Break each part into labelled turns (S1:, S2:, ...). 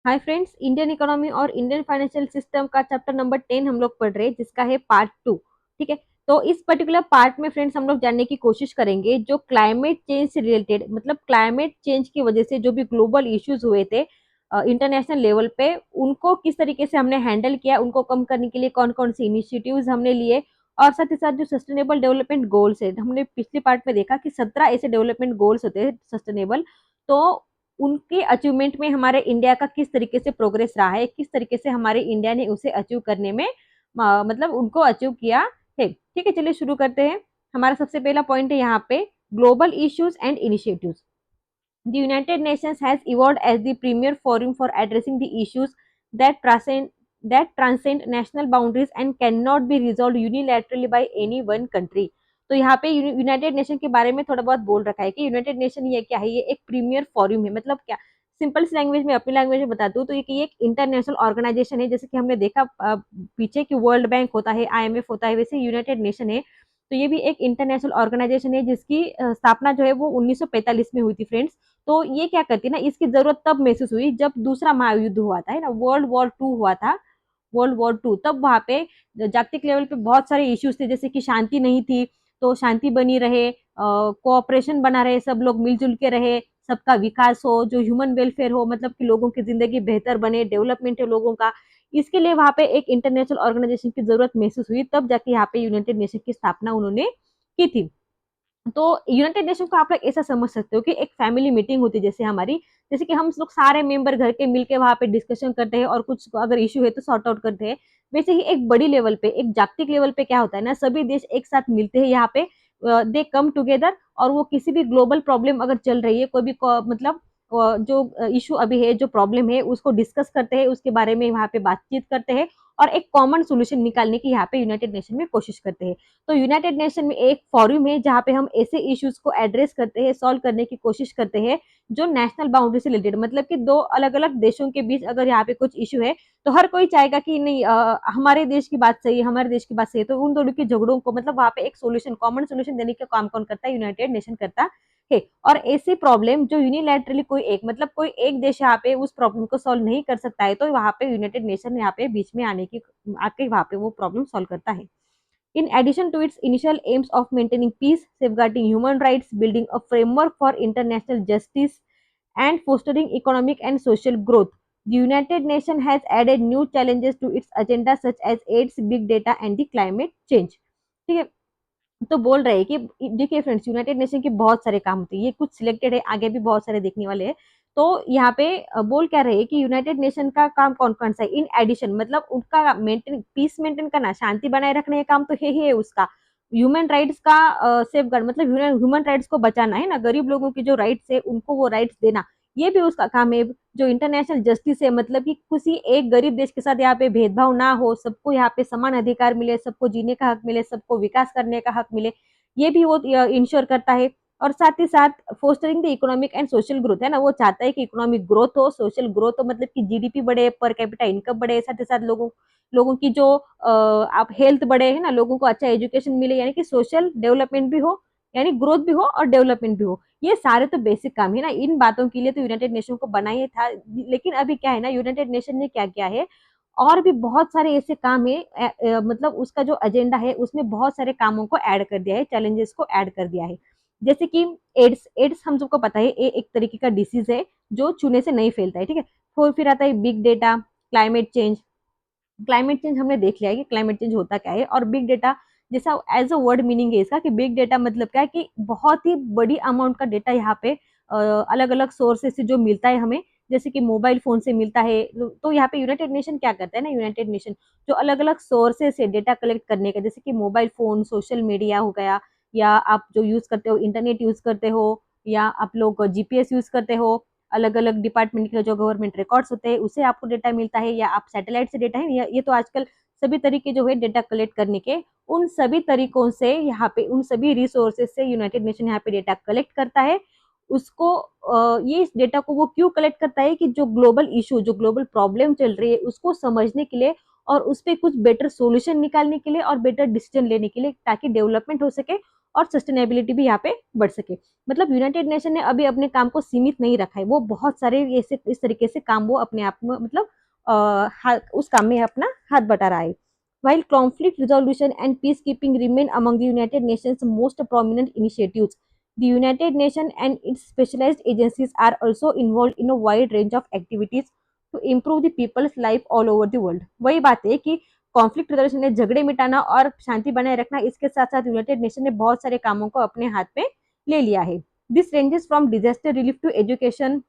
S1: Hi friends, Indian economy और Indian financial system का chapter number 10 हम लोग पढ़ रहे हैं, जिसका है पार्ट 2। ठीक है। तो इस पर्टिकुलर पार्ट में फ्रेंड्स हम लोग जानने की कोशिश करेंगे जो क्लाइमेट चेंज से रिलेटेड, मतलब क्लाइमेट चेंज की वजह से जो भी ग्लोबल इश्यूज हुए थे इंटरनेशनल लेवल पे, उनको किस तरीके से हमने हैंडल किया, उनको कम करने के लिए कौन कौन सी इनिशिएटिव्स हमने लिए। और साथ ही साथ जो सस्टेनेबल डेवलपमेंट गोल्स है, हमने पिछले पार्ट में देखा कि 17 ऐसे डेवलपमेंट गोल्स होते हैं सस्टेनेबल। तो उनके अचीवमेंट में हमारे इंडिया का किस तरीके से प्रोग्रेस रहा है, किस तरीके से हमारे इंडिया ने उसे अचीव करने में मतलब उनको अचीव किया है। ठीक है, चलिए शुरू करते हैं। हमारा सबसे पहला पॉइंट है यहाँ पे global issues and initiatives. The United Nations has evolved as the premier forum for addressing the issues that transcend national boundaries and cannot be resolved unilaterally by any one country। तो यहाँ पे United nation के बारे में थोड़ा बहुत बोल रखा है कि यूनाइटेड नेशन ये क्या है, ये एक प्रीमियर फॉरम है। मतलब क्या, सिंपल सी लैंग्वेज में, अपनी लैंग्वेज में बता दूं तो ये एक इंटरनेशनल ऑर्गेनाइजेशन है। जैसे कि हमने देखा पीछे कि वर्ल्ड बैंक होता है, आईएमएफ होता है, वैसे यूनाइटेड नेशन है। तो ये भी एक इंटरनेशनल ऑर्गेनाइजेशन है जिसकी स्थापना जो है वो 1945 में हुई थी फ्रेंड्स। तो ये क्या करती है ना, इसकी जरूरत तब महसूस हुई जब दूसरा महायुद्ध हुआ था, है ना, वर्ल्ड वॉर 2 हुआ था। वर्ल्ड वॉर 2 तब वहां पे जागतिक लेवल पे बहुत सारे इश्यूज थे, जैसे कि शांति नहीं थी। तो शांति बनी रहे, कोऑपरेशन बना रहे, सब लोग मिलजुल के रहे, सबका विकास हो, जो ह्यूमन वेलफेयर हो, मतलब कि लोगों की जिंदगी बेहतर बने, डेवलपमेंट है लोगों का। इसके लिए वहां पे एक इंटरनेशनल ऑर्गेनाइजेशन की जरूरत महसूस हुई, तब जाके यहाँ पे यूनाइटेड नेशन की स्थापना उन्होंने की थी। तो यूनाइटेड नेशन को आप लोग ऐसा समझ सकते हो कि एक फैमिली मीटिंग होती है जैसे हमारी। जैसे कि हम लोग सारे मेंबर घर के मिलके वहां पे डिस्कशन करते हैं और कुछ अगर इश्यू है तो सॉर्ट आउट करते हैं। वैसे ही एक बड़ी लेवल पे, एक जागतिक लेवल पे क्या होता है ना, सभी देश एक साथ मिलते हैं यहाँ पे, दे कम टुगेदर। और वो किसी भी ग्लोबल प्रॉब्लम अगर चल रही है, कोई भी मतलब जो इशू अभी है, जो प्रॉब्लम है, उसको डिस्कस करते हैं, उसके बारे में वहाँ पे बातचीत करते हैं और एक कॉमन सोल्यूशन निकालने की यहाँ पे यूनाइटेड नेशन में कोशिश करते हैं। तो यूनाइटेड नेशन में एक फॉरम है जहाँ पे हम ऐसे इश्यूज को एड्रेस करते हैं, सॉल्व करने की कोशिश करते हैं जो नेशनल बाउंड्री से रिलेटेड, मतलब कि दो अलग अलग देशों के बीच अगर यहाँ पे कुछ इशू है, तो हर कोई चाहेगा कि नहीं, हमारे देश की बात सही है, हमारे देश की बात सही है। तो उन दोनों के झगड़ों को, मतलब वहाँ पे एक सोल्यूशन, कॉमन सोल्यूशन देने का काम कौन करता है, यूनाइटेड नेशन करता है। और ऐसी प्रॉब्लम जो यूनिलैटरली कोई एक, मतलब कोई एक देश यहाँ पे उस प्रॉब्लम को सॉल्व नहीं कर सकता है, तो वहाँ पे यूनाइटेड नेशन यहाँ पे बीच में आने की, आके वहाँ पे वो प्रॉब्लम सॉल्व करता है। In addition to its initial aims of maintaining peace, safeguarding human rights, building a framework for international justice, and fostering economic and social growth, the United Nations has added new challenges to its agenda such as AIDS, big data, and the climate change। ठीक है। तो बोल रहे हैं कि देखिए friends, United nation के बहुत सारे काम होते हैं, ये कुछ सिलेक्टेड है, आगे भी बहुत सारे देखने वाले हैं। तो यहाँ पे बोल क्या रहे हैं कि यूनाइटेड नेशन का काम कौन कौन सा है इन एडिशन, मतलब उनका मेंटेन, पीस मेंटेन करना, शांति बनाए रखने का काम तो है ही है उसका। ह्यूमन राइट्स का सेफ गार्ड, मतलब ह्यूमन राइट्स को बचाना है ना, गरीब लोगों की जो राइट्स है उनको वो राइट्स देना, ये भी उसका काम है। जो इंटरनेशनल जस्टिस है, मतलब कि किसी एक गरीब देश के साथ यहाँ पे भेदभाव ना हो, सबको यहाँ पे समान अधिकार मिले, सबको जीने का हक मिले, सबको विकास करने का हक मिले, ये भी वो इंश्योर करता है। और साथ ही साथ fostering the economic and social growth, है ना, वो चाहता है कि इकोनॉमिक ग्रोथ हो, सोशल ग्रोथ हो, मतलब कि जीडीपी बढ़े, पर कैपिटा इनकम बढ़े, साथ ही साथ लोगों लोगों की जो आप हेल्थ बढ़े, है ना, लोगों को अच्छा एजुकेशन मिले, यानी कि सोशल डेवलपमेंट भी हो, यानी ग्रोथ भी हो और डेवलपमेंट भी हो। ये सारे तो बेसिक काम है ना, इन बातों के लिए तो यूनाइटेड नेशन को बनाया था। लेकिन अभी क्या है ना, यूनाइटेड नेशन ने क्या किया है, और भी बहुत सारे ऐसे काम है, मतलब उसका जो एजेंडा है उसमें बहुत सारे कामों को ऐड कर दिया है, चैलेंजेस को ऐड कर दिया है। जैसे कि एड्स हम सबको पता है, ये एक तरीके का डिसीज है जो छूने से नहीं फैलता है। ठीक है। फिर आता है big data, climate change. Climate change हमने देख लिया है कि क्लाइमेट चेंज होता क्या है। और बिग डेटा, जैसा एज अ वर्ड मीनिंग है इसका, कि बिग डेटा मतलब क्या है कि बहुत ही बड़ी अमाउंट का डेटा यहाँ पे अलग अलग सोर्सेस से जो मिलता है हमें, जैसे कि मोबाइल फोन से मिलता है। तो यहाँ पे यूनाइटेड नेशन क्या करता है ना, यूनाइटेड नेशन जो अलग अलग सोर्सेस है डेटा कलेक्ट करने का, जैसे कि मोबाइल फोन, सोशल मीडिया हो गया, या आप जो यूज करते हो इंटरनेट यूज करते हो, या आप लोग जीपीएस यूज करते हो, अलग अलग डिपार्टमेंट के जो गवर्नमेंट रिकॉर्ड्स होते हैं उससे आपको डेटा मिलता है, या आप सैटेलाइट से डेटा है, ये तो आजकल सभी तरीके जो है डेटा कलेक्ट करने के, उन सभी तरीकों से यहाँ पे, उन सभी रिसोर्सेज से यूनाइटेड नेशन यहाँ पे डेटा कलेक्ट करता है। उसको ये इस डेटा को वो क्यों कलेक्ट करता है कि जो ग्लोबल इशू, जो ग्लोबल प्रॉब्लम चल रही है उसको समझने के लिए, और उस पर कुछ बेटर सोल्यूशन निकालने के लिए और बेटर डिसीजन लेने के लिए, ताकि डेवलपमेंट हो सके और सस्टेनेबिलिटी भी यहाँ पे बढ़ सके। मतलब यूनाइटेड नेशन ने अभी अपने काम को सीमित नहीं रखा है, वो बहुत सारे ऐसे इस तरीके से काम वो अपने आप में मतलब उस काम में अपना हाथ बटा रहा है। While conflict resolution and peacekeeping remain among the United Nations' most prominent initiatives, the United Nations and its specialized agencies are also involved in a wide range of activities to improve the people's life all over the world. वही बात है कि conflict resolution ने झगड़े मिटाना और शांति बनाए रखना, इसके साथ साथ यूनाइटेड नेशन ने बहुत सारे कामों को अपने हाथ में ले लिया है। This ranges from disaster relief to education.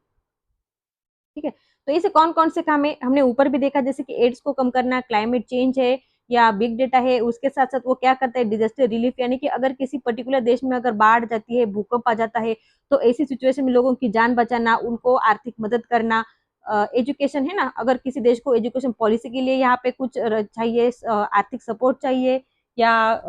S1: ठीक है, तो इसे कौन कौन से काम है हमने ऊपर भी देखा, जैसे कि एड्स को कम करना, क्लाइमेट चेंज है या बिग डेटा है। उसके साथ साथ वो क्या करता है, डिजास्टर रिलीफ, यानी कि अगर किसी पर्टिकुलर देश में अगर बाढ़ जाती है, भूकंप आ जाता है, तो ऐसी सिचुएशन में लोगों की जान बचाना, उनको आर्थिक मदद करना। एजुकेशन है ना, अगर किसी देश को एजुकेशन पॉलिसी के लिए यहाँ पे कुछ चाहिए, आर्थिक सपोर्ट चाहिए, या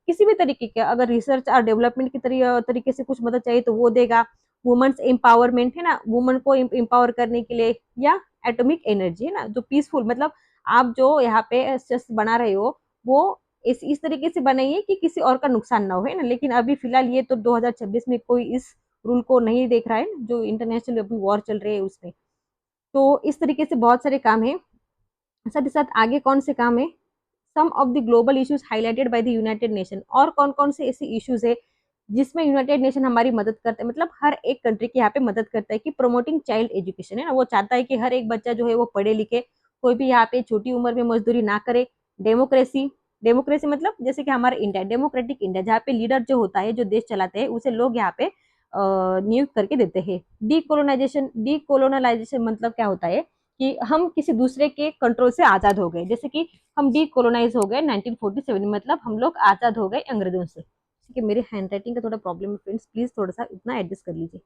S1: किसी भी तरीके के अगर रिसर्च और डेवलपमेंट की तरीके से कुछ मदद चाहिए तो वो देगा। वुमेन्स एम्पावरमेंट है ना, वुमन को एम्पावर करने के लिए, या एटॉमिक एनर्जी है ना, जो पीसफुल, मतलब आप जो यहाँ पे शस्त्र बना रहे हो वो इस तरीके से बनाइए कि किसी और का नुकसान ना हो, है ना। लेकिन अभी फिलहाल ये तो 2026 में कोई इस रूल को नहीं देख रहा है, जो इंटरनेशनल अभी वॉर चल रही है उसमें। तो इस तरीके से बहुत सारे काम है। साथ ही साथ आगे कौन से काम है, some of the global issues highlighted by the United Nation. और कौन कौन से ऐसे इश्यूज है जिसमें यूनाइटेड नेशन हमारी मदद करता है, मतलब हर एक कंट्री की यहाँ पे मदद करता है कि प्रमोटिंग चाइल्ड एजुकेशन है ना, वो चाहता है कि हर एक बच्चा जो है वो पढ़े लिखे, कोई भी यहाँ पे छोटी उम्र में मजदूरी ना करे। डेमोक्रेसी, डेमोक्रेसी मतलब जैसे कि हमारा इंडिया, डेमोक्रेटिक इंडिया, जहाँ पे लीडर जो होता है, जो देश चलाते हैं, उसे लोग यहाँ पे नियुक्त करके देते हैं। डीकोलोनाइजेशन, डीकोलोनाइजेशन मतलब क्या होता है कि हम किसी दूसरे के कंट्रोल से आजाद हो गए, जैसे कि हम डीकोलोनाइज हो गए 1947 में, मतलब हम लोग आजाद हो गए अंग्रेजों से। ठीक है, मेरे हैंड राइटिंग का थोड़ा प्रॉब्लम है फ्रेंड्स, प्लीज थोड़ा सा इतना एडजस्ट कर लीजिए।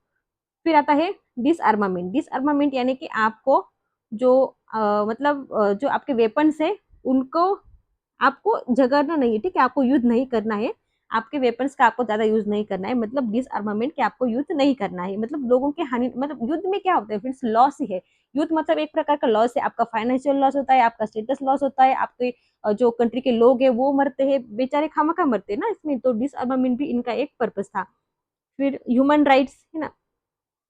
S1: फिर आता है डिसआर्मामेंट। डिसआर्मामेंट यानी कि आपको जो जो आपके वेपन्स है उनको आपको झगड़ना नहीं है, ठीक है, आपको युद्ध नहीं करना है, आपके वेपन्स का आपको ज्यादा यूज नहीं करना है, मतलब डिसआर्मामेंट के आपको युद्ध नहीं करना है। मतलब लोगों के हानि, मतलब युद्ध में क्या होता है फ्रेंड्स, लॉस ही है। युद्ध मतलब एक प्रकार का लॉस है, आपका फाइनेंशियल लॉस होता है, आपका स्टेटस लॉस होता है, आपके जो कंट्री के लोग हैं वो मरते हैं, बेचारे खामखा मरते हैं ना इसमें। तो डिसआर्मामेंट भी इनका एक पर्पस था। फिर ह्यूमन राइट्स है ना,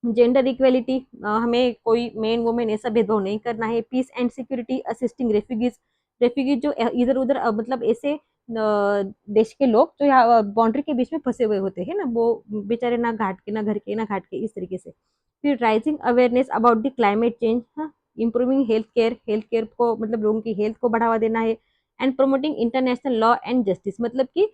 S1: जेंडर इक्वेलिटी, हमें कोई मेन वुमेन ऐसा भेदभाव नहीं करना है। Peace and security, assisting refugees, refugee जो इधर उधर मतलब ऐसे देश के लोग जो यहाँ बाउंड्री के बीच में फंसे हुए होते हैं ना, वो बेचारे ना घाट के ना घर के ना घाट के, इस तरीके से। फिर rising awareness about the climate change, हाँ, improving health care, health care को मतलब लोगों की हेल्थ को बढ़ावा देना है। And promoting international law and justice, मतलब कि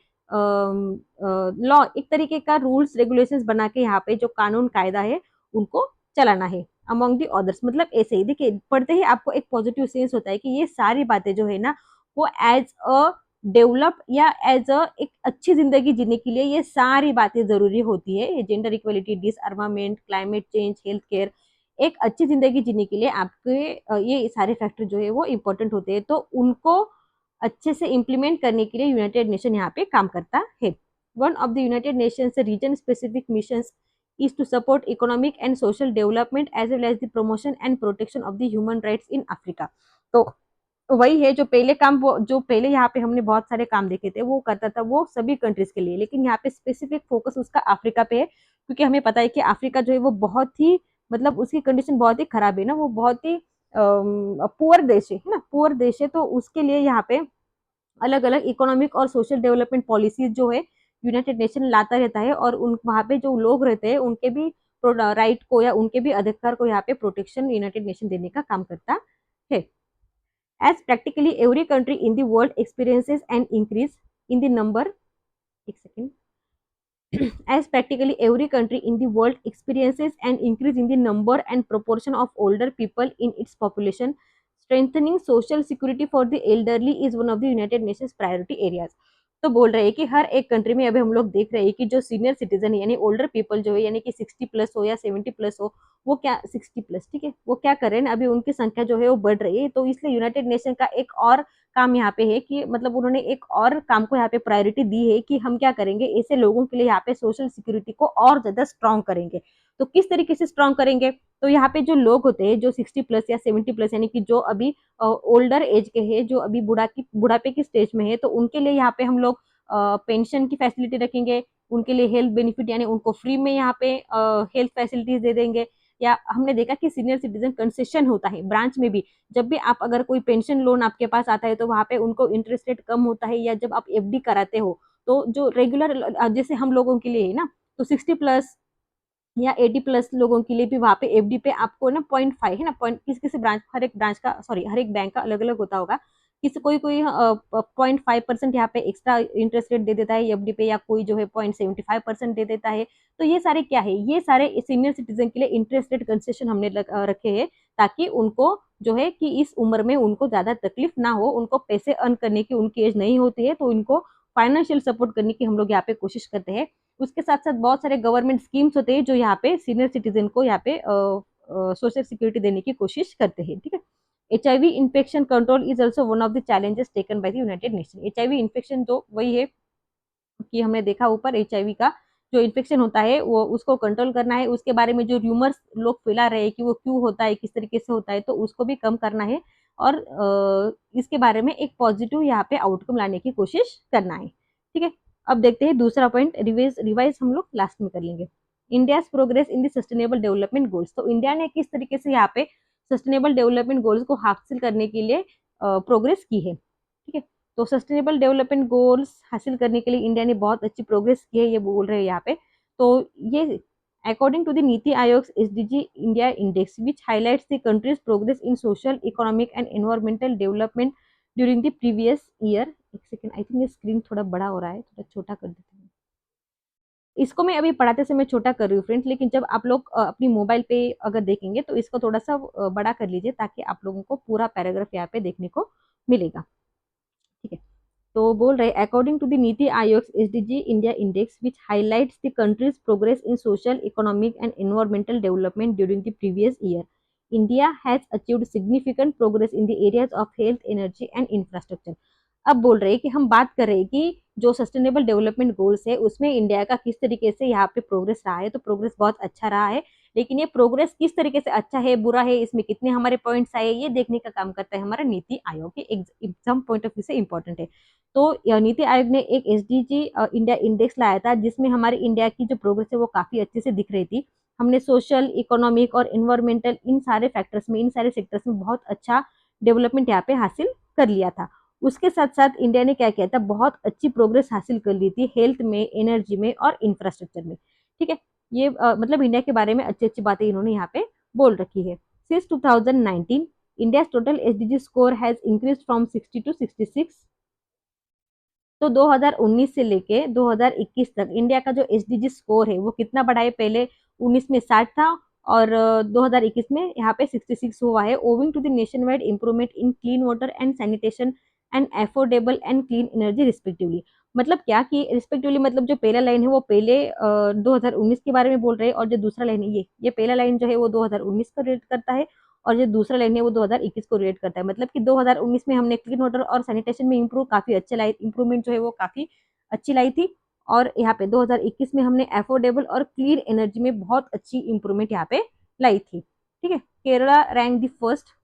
S1: लॉ एक तरीके का रूल्स रेगुलेशंस बना के यहाँ पे जो कानून कायदा है उनको चलाना है। अमंग दी अदर्स मतलब ऐसे ही देखिए, पढ़ते ही आपको एक पॉजिटिव सेंस होता है कि ये सारी बातें जो है ना, वो एज अ डेवलप या एज अ एक अच्छी जिंदगी जीने के लिए ये सारी बातें जरूरी होती है। ये gender equality, डिसआर्मामेंट, climate change, health care, एक अच्छी जिंदगी जीने के लिए आपके ये सारे फैक्टर जो है वो इम्पोर्टेंट होते हैं, तो उनको अच्छे से इम्प्लीमेंट करने के लिए यूनाइटेड नेशन यहाँ पे काम करता है। One of the United Nations region specific missions is to support economic and social development as well as the promotion and protection of the human rights in Africa। तो वही है जो पहले काम, वो जो पहले यहाँ पे हमने बहुत सारे काम देखे थे वो करता था वो सभी कंट्रीज के लिए, लेकिन यहाँ पे स्पेसिफिक फोकस उसका अफ्रीका पे है, क्योंकि हमें पता है कि अफ्रीका जो है वो बहुत ही मतलब उसकी कंडीशन बहुत ही खराब है ना, वो बहुत ही पुअर देश है ना, पुअर देश है। तो उसके लिए यहाँ पे अलग अलग इकोनॉमिक और सोशल डेवलपमेंट पॉलिसीज जो है यूनाइटेड नेशन लाता रहता है, और उन वहाँ पे जो लोग रहते हैं उनके भी राइट को या उनके भी अधिकार को यहाँ पे प्रोटेक्शन यूनाइटेड नेशन देने का काम करता है। As practically every country in the world experiences and increase in the number, एक second, as practically every country in the world experiences an increase in the number and proportion of older people in its population, strengthening social security for the elderly is one of the United Nations priority areas। तो बोल रहे हैं कि हर एक country में अभी हम लोग देख रहे हैं कि जो सीनियर सिटीजन है यानी ओल्डर पीपल जो है, यानी कि 60 प्लस हो या 70 प्लस हो, वो क्या 60 प्लस, ठीक है, वो क्या कर रहे हैं, अभी उनकी संख्या जो है वो बढ़ रही है। तो इसलिए यूनाइटेड नेशन का एक और काम यहाँ पे है कि मतलब उन्होंने एक और काम को यहाँ पे प्रायोरिटी दी है कि हम क्या करेंगे, ऐसे लोगों के लिए यहाँ पे सोशल सिक्योरिटी को और ज्यादा स्ट्रॉन्ग करेंगे। तो किस तरीके से स्ट्रॉन्ग करेंगे, तो यहाँ पे जो लोग होते हैं जो 60 प्लस या 70 प्लस यानी कि जो अभी ओल्डर एज के हैं, जो अभी बुढ़ापे की स्टेज में है, तो उनके लिए यहाँ पे हम लोग पेंशन की फैसिलिटी रखेंगे, उनके लिए हेल्थ बेनिफिट यानी उनको फ्री में यहाँ पे हेल्थ फैसिलिटीज दे देंगे। या हमने देखा कि सीनियर सिटीजन कंसेशन होता है ब्रांच में भी, जब भी आप अगर कोई पेंशन लोन आपके पास आता है तो वहाँ पे उनको इंटरेस्ट रेट कम होता है, या जब आप एफडी कराते हो तो जो रेगुलर जैसे हम लोगों के लिए है ना, तो 60+ या 80+ लोगों के लिए भी वहाँ पे एफडी पे आपको ना 0.5 है ना, पॉइंट किसी किसी ब्रांच, हर एक ब्रांच का सॉरी हर एक बैंक का अलग अलग होता होगा, किसी कोई कोई 0.5% यहाँ पे एक्स्ट्रा इंटरेस्ट रेट दे देता है एफडी पे, या कोई जो है 0.75% दे देता है। तो ये सारे क्या है, ये सारे सीनियर सिटीजन के लिए इंटरेस्ट रेट कंसेशन हमने रखे हैं, ताकि उनको जो है कि इस उम्र में उनको ज्यादा तकलीफ ना हो, उनको पैसे अर्न करने की उनकी एज नहीं होती है, तो उनको फाइनेंशियल सपोर्ट करने की हम लोग यहाँ पे कोशिश करते हैं। उसके साथ साथ बहुत सारे गवर्नमेंट स्कीम्स होते हैं जो यहाँ पे सीनियर सिटीजन को यहाँ पे सोशल सिक्योरिटी देने की कोशिश करते हैं, ठीक है। HIV infection control is also one of the challenges taken by the United nation. HIV infection तो वही है कि हमने देखा ऊपर, HIV का जो इन्फेक्शन होता है वो उसको कंट्रोल करना है, उसके बारे में जो र्यूमर्स लोग फैला रहे हैं कि वो क्यों होता है, किस तरीके से होता है, तो उसको भी कम करना है, और इसके बारे में एक पॉजिटिव यहाँ पे आउटकम लाने की कोशिश करना है, ठीक है। अब देखते हैं दूसरा पॉइंट, रिवाइज रिवाइज हम लोग लास्ट में कर लेंगे। India progress in the sustainable development goals. तो इंडिया ने किस तरीके से यहाँ पे सस्टेनेबल डेवलपमेंट गोल्स को हासिल करने के लिए प्रोग्रेस की है, ठीक है। तो सस्टेनेबल डेवलपमेंट गोल्स हासिल करने के लिए इंडिया ने बहुत अच्छी प्रोग्रेस की है, ये बोल रहे हैं यहाँ पे। तो ये according to the NITI Aayog SDG India index which highlights the countries progress in social economic and environmental development during the previous year. एक सेकेंड, आई थिंक ये स्क्रीन थोड़ा बड़ा हो रहा है, थोड़ा छोटा कर देती हूँ। इसको मैं अभी पढ़ाते समय छोटा कर रही हूँ फ्रेंड्स, लेकिन जब आप लोग अपनी मोबाइल पे अगर देखेंगे तो इसको थोड़ा सा बड़ा कर लीजिए, ताकि आप लोगों को पूरा पैराग्राफ यहाँ पे देखने को मिलेगा, ठीक है। तो बोल रहे according to the NITI Aayog SDG India index which highlights the countries progress in social economic and environmental development during the previous year, India has achieved significant progress in the areas of health, energy and infrastructure. अब बोल रहे हैं कि हम बात कर रहे हैं कि जो सस्टेनेबल डेवलपमेंट गोल्स है उसमें इंडिया का किस तरीके से यहाँ पे प्रोग्रेस रहा है, तो प्रोग्रेस बहुत अच्छा रहा है, लेकिन ये प्रोग्रेस किस तरीके से अच्छा है बुरा है, इसमें कितने हमारे पॉइंट्स आए, ये देखने का काम करता है हमारा नीति आयोग, ये एग्जाम पॉइंट ऑफ व्यू से इंपॉर्टेंट है। तो नीति आयोग ने एक एसडीजी इंडिया इंडेक्स लाया था, जिसमें हमारे इंडिया की जो प्रोग्रेस है वो काफी अच्छे से दिख रही थी। हमने सोशल, इकोनॉमिक और इन्वायरमेंटल इन सारे फैक्टर्स में, इन सारे सेक्टर्स में बहुत अच्छा डेवलपमेंट यहाँ पे हासिल कर लिया था। उसके साथ साथ इंडिया ने क्या किया था, बहुत अच्छी प्रोग्रेस हासिल कर ली थी हेल्थ में, एनर्जी में और इंफ्रास्ट्रक्चर में, ठीक है। ये मतलब इंडिया के बारे में अच्छी अच्छी बातें इन्होंने यहाँ पे बोल रखी है। Since 2019 India total SDG score has increase from 60 to 66। तो 2019 से लेके 2021 तक इंडिया का जो एसडीजी स्कोर है वो कितना बढ़ा है, पहले 19 में 60 था, और 2021 में यहाँ पे 66 हुआ है, owing to the nationwide improvement in clean water and sanitation and affordable and clean energy respectively. मतलब क्या कि रिस्पेक्टिवली मतलब जो पहला लाइन है वो पहले 2019 के बारे में बोल रहे हैं, और जो दूसरा लाइन है ये पहला लाइन जो है वो 2019 का रेट करता है, और जो दूसरा लाइन है वो 2021 को रेट करता है। मतलब कि 2019 में हमने क्लीन वाटर और सैनिटेशन में इम्प्रूव काफी अच्छे लाई, इंप्रूवमेंट जो है वो काफी अच्छी लाई थी, और यहाँ पे 2021 में हमने अफोर्डेबल और क्लीन एनर्जी में बहुत अच्छी इंप्रूवमेंट यहाँ पे लाई थी, ठीक है। Kerala rank the first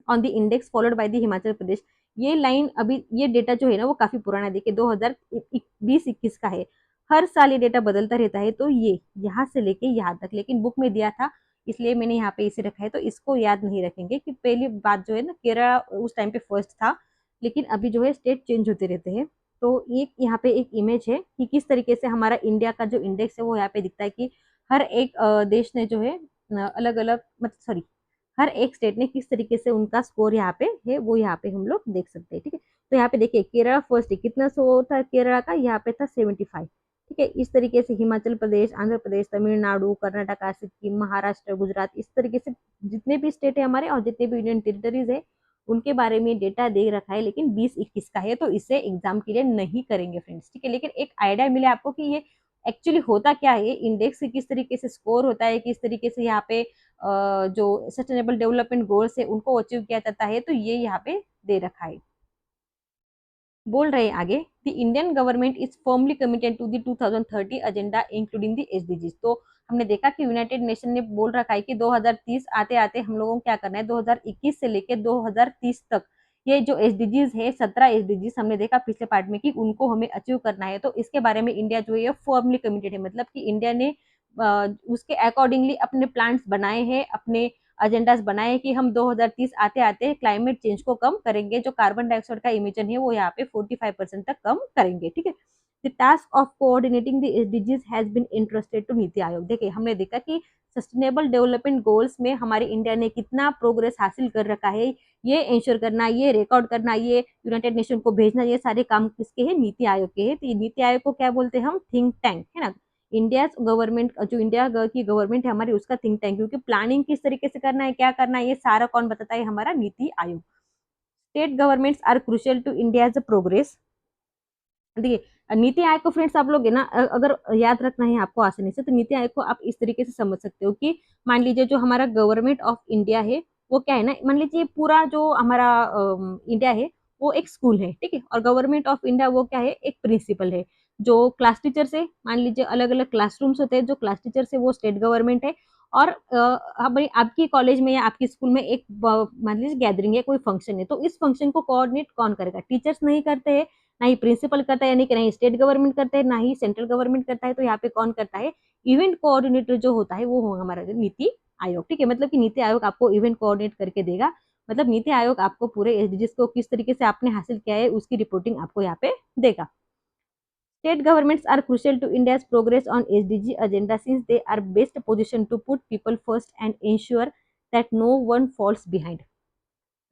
S1: on the index followed by the Himachal Pradesh. ये लाइन अभी, ये डेटा जो है ना वो काफी पुराना है, देखिए 2020-21 का है, हर साल ये डेटा बदलता रहता है, तो ये यहाँ से लेके यहाँ तक, लेकिन बुक में दिया था इसलिए मैंने यहाँ पे इसे रखा है, तो इसको याद नहीं रखेंगे कि पहली बात जो है ना, केरला उस टाइम पे फर्स्ट था, लेकिन अभी जो है स्टेट चेंज होते रहते हैं। तो ये यहाँ पे एक इमेज है कि किस तरीके से हमारा इंडिया का जो इंडेक्स है वो यहाँ पे दिखता है, कि हर एक देश ने जो है अलग अलग, मतलब सॉरी, हर एक स्टेट ने किस तरीके से उनका स्कोर यहाँ पे है वो यहाँ पे हम लोग देख सकते हैं, ठीक है। तो यहाँ पे देखिए केरला फर्स्ट है, कितना स्कोर था केरला का, यहाँ पे था 75, ठीक है। इस तरीके से हिमाचल प्रदेश, आंध्र प्रदेश, तमिलनाडु, कर्नाटका, सिक्किम, महाराष्ट्र, गुजरात, इस तरीके से जितने भी स्टेट है हमारे और जितने भी यूनियन टेरिटरीज है उनके बारे में डेटा दे रखा है, लेकिन 20-21 का है, तो इसे एग्जाम के लिए नहीं करेंगे फ्रेंड्स, ठीक है। लेकिन एक आइडिया मिले आपको कि ये एक्चुअली होता क्या है, इंडेक्स किस तरीके से स्कोर होता है, किस तरीके से यहाँ पे जो सस्टेनेबल डेवलपमेंट गोल्स है उनको अचीव किया जाता है, तो ये यहाँ पे दे रखा है। बोल रहे हैं आगे, the Indian government is firmly committed to the 2030 agenda including the SDGs. तो हमने देखा कि यूनाइटेड नेशन ने बोल रखा है कि 2030 आते आते हम लोगों को क्या करना है, 2021 से लेके 2030 तक ये जो एसडीजीज है, 17 एसडीजीज हमने देखा पिछले पार्ट में कि उनको हमें अचीव करना है, तो इसके बारे में इंडिया जो है फर्मली कमिटेड है, मतलब कि इंडिया ने उसके अकॉर्डिंगली अपने प्लान्स बनाए हैं, अपने एजेंडास बनाए कि हम 2030 आते आते क्लाइमेट चेंज को कम करेंगे, जो कार्बन डाइऑक्साइड का इमिशन है वो यहाँ पे 45% तक कम करेंगे, ठीक है। The task of coordinating the SDGs has been interested to NITI Aayog. देखिए हमने देखा कि सस्टेनेबल डेवलपमेंट गोल्स में हमारे इंडिया ने कितना प्रोग्रेस हासिल कर रखा है, ये इंश्योर करना, ये रिकॉर्ड करना, ये यूनाइटेड नेशन को भेजना, ये सारे काम किसके हैं, नीति आयोग के हैं। तो ये नीति आयोग को क्या बोलते हैं हम, थिंक टैंक, है ना। इंडिया गवर्नमेंट, जो इंडिया की गवर्नमेंट है हमारी, उसका थिंक टैंक, क्योंकि प्लानिंग किस तरीके से करना है, क्या करना है, ये सारा कौन बताता है, हमारा NITI Aayog. State governments are crucial to India's progress. देखिए नीति आयोग को फ्रेंड्स आप लोग है ना, अगर याद रखना है आपको आसानी से, तो नीति आयोग को आप इस तरीके से समझ सकते हो कि मान लीजिए जो हमारा गवर्नमेंट ऑफ इंडिया है वो क्या है ना, मान लीजिए पूरा जो हमारा इंडिया है वो एक स्कूल है, ठीक है, और गवर्नमेंट ऑफ इंडिया वो क्या है, एक प्रिंसिपल है। जो क्लास टीचर से, मान लीजिए अलग अलग क्लासरूम्स होते हैं, जो क्लास टीचर से वो स्टेट गवर्नमेंट है। और हमारी आपकी कॉलेज में या आपकी स्कूल में एक मान लीजिए गैदरिंग है, कोई फंक्शन है, तो इस फंक्शन को कोऑर्डिनेट कौन करेगा, टीचर्स नहीं करते हैं, ना ही प्रिंसिपल करता है, यानी कि नहीं स्टेट गवर्नमेंट करता है, ना ही सेंट्रल गवर्नमेंट करता है, तो यहाँ पे कौन करता है, इवेंट कोऑर्डिनेटर जो होता है वो होगा हमारा नीति आयोग, ठीक है। मतलब कि नीति आयोग आपको इवेंट कोऑर्डिनेट करके देगा, मतलब नीति आयोग आपको पूरे एसडीजीज को किस तरीके से आपने हासिल किया है उसकी रिपोर्टिंग आपको यहाँ पे देगा। State governments are crucial to India's progress on SDG agenda since they are best positioned to put people first and ensure that no one falls behind.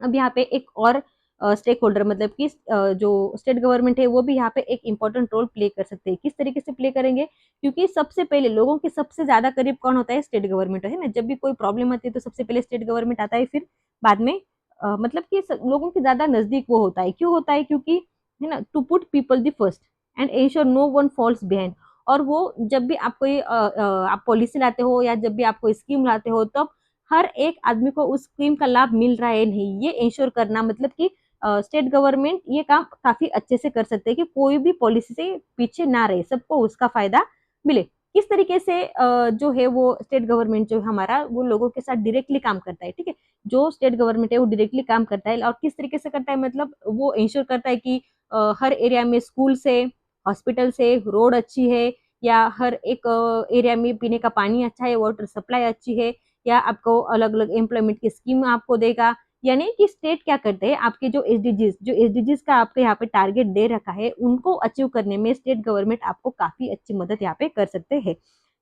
S1: अब यहाँ पे एक और स्टेक होल्डर, मतलब कि जो स्टेट गवर्नमेंट है वो भी यहाँ पे एक इम्पोर्टेंट रोल प्ले कर सकते हैं। किस तरीके से प्ले करेंगे, क्योंकि सबसे पहले लोगों के सबसे ज्यादा करीब कौन होता है, स्टेट गवर्नमेंट, है ना। जब भी कोई प्रॉब्लम आती है तो सबसे पहले स्टेट गवर्नमेंट आता है, फिर बाद में मतलब कि लोगों के ज्यादा नजदीक वो होता है। क्यों होता है, क्योंकि है ना, to put people the first and ensure no one falls behind. और वो जब भी आप कोई आप पॉलिसी लाते हो या जब भी आप कोई स्कीम लाते हो, तब हर एक आदमी को उस स्कीम का लाभ मिल रहा है नहीं, ये इंश्योर करना, मतलब कि स्टेट गवर्नमेंट ये काम काफी अच्छे से कर सकते हैं कि कोई भी पॉलिसी से पीछे ना रहे, सबको उसका फायदा मिले। किस तरीके से जो है वो स्टेट गवर्नमेंट जो है हमारा, वो लोगों के साथ डायरेक्टली काम करता है, ठीक है। जो स्टेट गवर्नमेंट है वो डायरेक्टली काम करता है, और किस तरीके से करता है, मतलब वो इंश्योर करता है कि हर एरिया में स्कूल से, हॉस्पिटल से, रोड अच्छी है, या हर एक एरिया में पीने का पानी अच्छा है, वाटर सप्लाई अच्छी है, या आपको अलग अलग एम्प्लॉयमेंट की स्कीम आपको देगा। यानी कि स्टेट क्या करते हैं, आपके जो एसडीजीज का आपके यहाँ पे टारगेट दे रखा है उनको अचीव करने में स्टेट गवर्नमेंट आपको काफी अच्छी मदद यहाँ पे कर सकते हैं।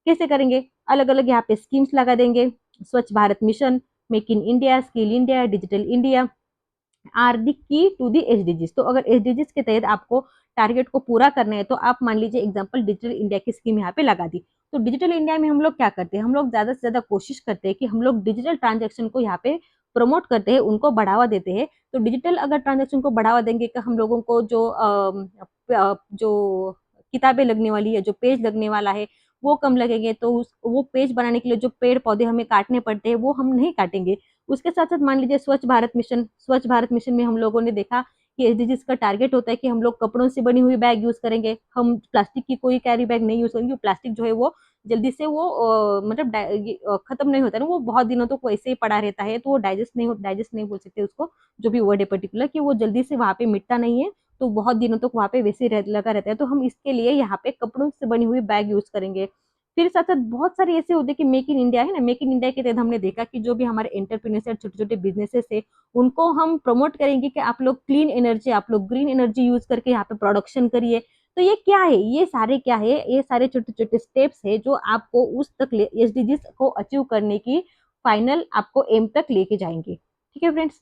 S1: कैसे करेंगे, अलग अलग यहाँ पे स्कीम्स लगा देंगे, Swachh Bharat mission, make in India, skill India, digital India are the key to the SDGs. तो अगर एसडीजीज के तहत आपको टारगेट को पूरा करना है, तो आप मान लीजिए एग्जांपल डिजिटल इंडिया की स्कीम यहाँ पे लगा दी। तो डिजिटल इंडिया में हम लोग क्या करते हैं, हम लोग ज्यादा से ज्यादा कोशिश करते हैं कि हम लोग डिजिटल ट्रांजेक्शन को यहाँ पे प्रमोट करते हैं, उनको बढ़ावा देते हैं। तो डिजिटल अगर ट्रांजेक्शन को बढ़ावा देंगे कि हम लोगों को जो किताबें लगने वाली है, जो पेज लगने वाला है वो कम लगेंगे, तो वो पेज बनाने के लिए जो पेड़ पौधे हमें काटने पड़ते हैं वो हम नहीं काटेंगे। उसके साथ साथ मान लीजिए स्वच्छ भारत मिशन में हम लोगों ने देखा कि एसडीजीज का टारगेट होता है कि हम लोग कपड़ों से बनी हुई बैग यूज करेंगे, हम प्लास्टिक की कोई कैरी बैग नहीं यूज करेंगे। प्लास्टिक जो है वो जल्दी से वो मतलब खत्म नहीं होता है ना, वो बहुत दिनों तक वैसे ही पड़ा रहता है, तो वो डाइजेस्ट नहीं बोल सकते उसको, जो भी वर्ड है पर्टिकुलर, कि वो जल्दी से वहां पे मिटता नहीं है, तो बहुत दिनों तक वहां पे वैसे ही लगा रहता है। तो हम इसके लिए यहाँ पे कपड़ों से बनी हुई बैग यूज करेंगे। फिर साथ साथ बहुत सारे ऐसे होते हैं कि मेक इन इंडिया, है ना, मेक इन इंडिया के तहत हमने देखा कि जो भी हमारे एंटरप्रेन्योर्स है, छोटे छोटे बिजनेसेस है, उनको हम प्रमोट करेंगे कि आप लोग क्लीन एनर्जी, आप लोग ग्रीन एनर्जी यूज करके यहाँ पे प्रोडक्शन करिए। तो ये क्या है, ये सारे क्या है, ये सारे छोटे छोटे स्टेप्स है जो आपको उस तक एसडीजीज को अचीव करने की फाइनल आपको एम तक लेके जाएंगे, ठीक है फ्रेंड्स।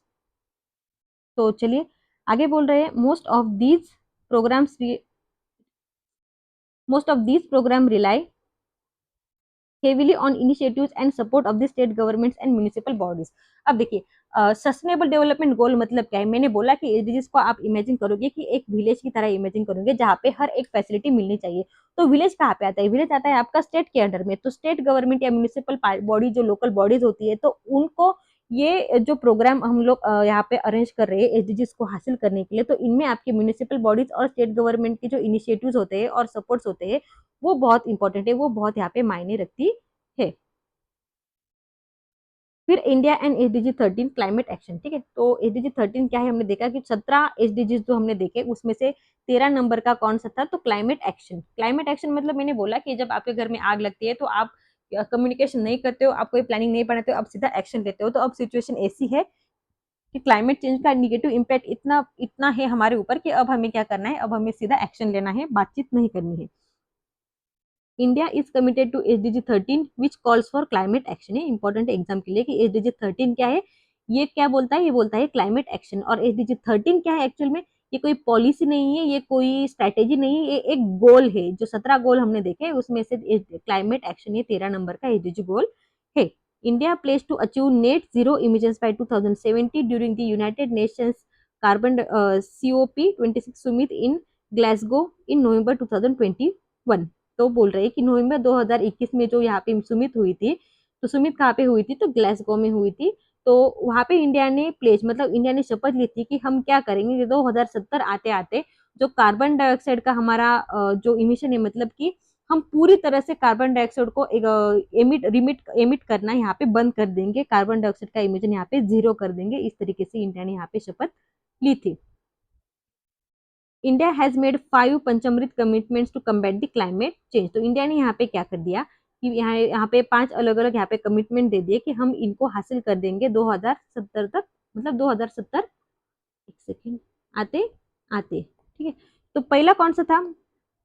S1: तो चलिए आगे बोल रहे हैं, programmes most of these programme rely heavily on initiatives and support of the state governments and municipal bodies. अब देखिए सस्टेनेबल डेवलपमेंट गोल मतलब क्या है, मैंने बोला कि एसडीजीज को आप इमेजिन करोगे कि एक विलेज की तरह इमेजिन करोगे जहाँ पे हर एक फैसिलिटी मिलनी चाहिए। तो विलेज कहाँ पे आता है, विलेज आता है आपका स्टेट के अंडर में। तो स्टेट गवर्नमेंट या म्युनिसिपल बॉडी, जो लोकल बॉडीज होती है, तो उनको ये जो प्रोग्राम हम लोग यहाँ पे अरेंज कर रहे हैं एसडीजीज को हासिल करने के लिए, तो इनमें आपके म्युनिसिपल बॉडीज और स्टेट गवर्नमेंट के जो इनिशिएटिव्स होते हैं और सपोर्ट्स होते हैं वो बहुत इंपॉर्टेंट है, वो बहुत यहाँ पे मायने रखती है। फिर India and SDG 13 climate action, ठीक है। तो एसडीजी 13 क्या है, हमने देखा कि 17 एसडीजी जो हमने देखे उसमें से 13 नंबर का कौन सा था, तो क्लाइमेट एक्शन। क्लाइमेट एक्शन मतलब मैंने बोला कि जब आपके घर में आग लगती है तो आप कम्युनिकेशन नहीं करते हो, आप कोई प्लानिंग नहीं बनाते हो, आप सीधा एक्शन लेते हो। तो अब सिचुएशन ऐसी है कि क्लाइमेट चेंज का निगेटिव इम्पैक्ट इतना इतना है हमारे ऊपर कि अब हमें क्या करना है, अब हमें सीधा एक्शन लेना है, बातचीत नहीं करनी है। India is committed to SDG 13 which calls for climate action. ये इंपॉर्टेंट एग्जाम के लिए कि एसडीजी 13 क्या है, ये क्या बोलता है, ये बोलता है क्लाइमेट एक्शन। और एसडीजी 13 क्या है एक्चुअल में, ये कोई पॉलिसी नहीं है, ये कोई स्ट्रेटेजी नहीं है, ये एक गोल है। जो 17 गोल हमने देखे उसमें से क्लाइमेट एक्शन ये 13 नंबर का एसडीजी गोल है। India place to achieve net zero emissions by 2070 during the United Nations carbon COP 26 summit in Glasgow in November 2021। तो बोल रहे हैं कि नवंबर 2021 में जो यहाँ पे सुमित हुई थी, तो सुमित कहाँ पे हुई थी, तो ग्लासगो में हुई थी। तो वहां पे इंडिया ने प्लेज मतलब इंडिया ने शपथ ली थी कि हम क्या करेंगे कि 2070 आते आते जो कार्बन डाइऑक्साइड का हमारा जो इमिशन है, मतलब कि हम पूरी तरह से कार्बन डाइऑक्साइड को एमिट करना यहाँ पे बंद कर देंगे, कार्बन डाइऑक्साइड का इमिशन यहाँ पे जीरो कर देंगे। इस तरीके से इंडिया ने यहाँ पे शपथ ली थी। India has made 5 Panchamrit commitments to combat the climate change. तो इंडिया ने यहाँ पे क्या कर दिया कि यहाँ यहाँ पे 5 अलग अलग यहाँ पे कमिटमेंट दे दिए कि हम इनको हासिल कर देंगे 2070 तक, मतलब 2070, एक सेकेंड, आते आते, ठीक है। तो पहला कौन सा था,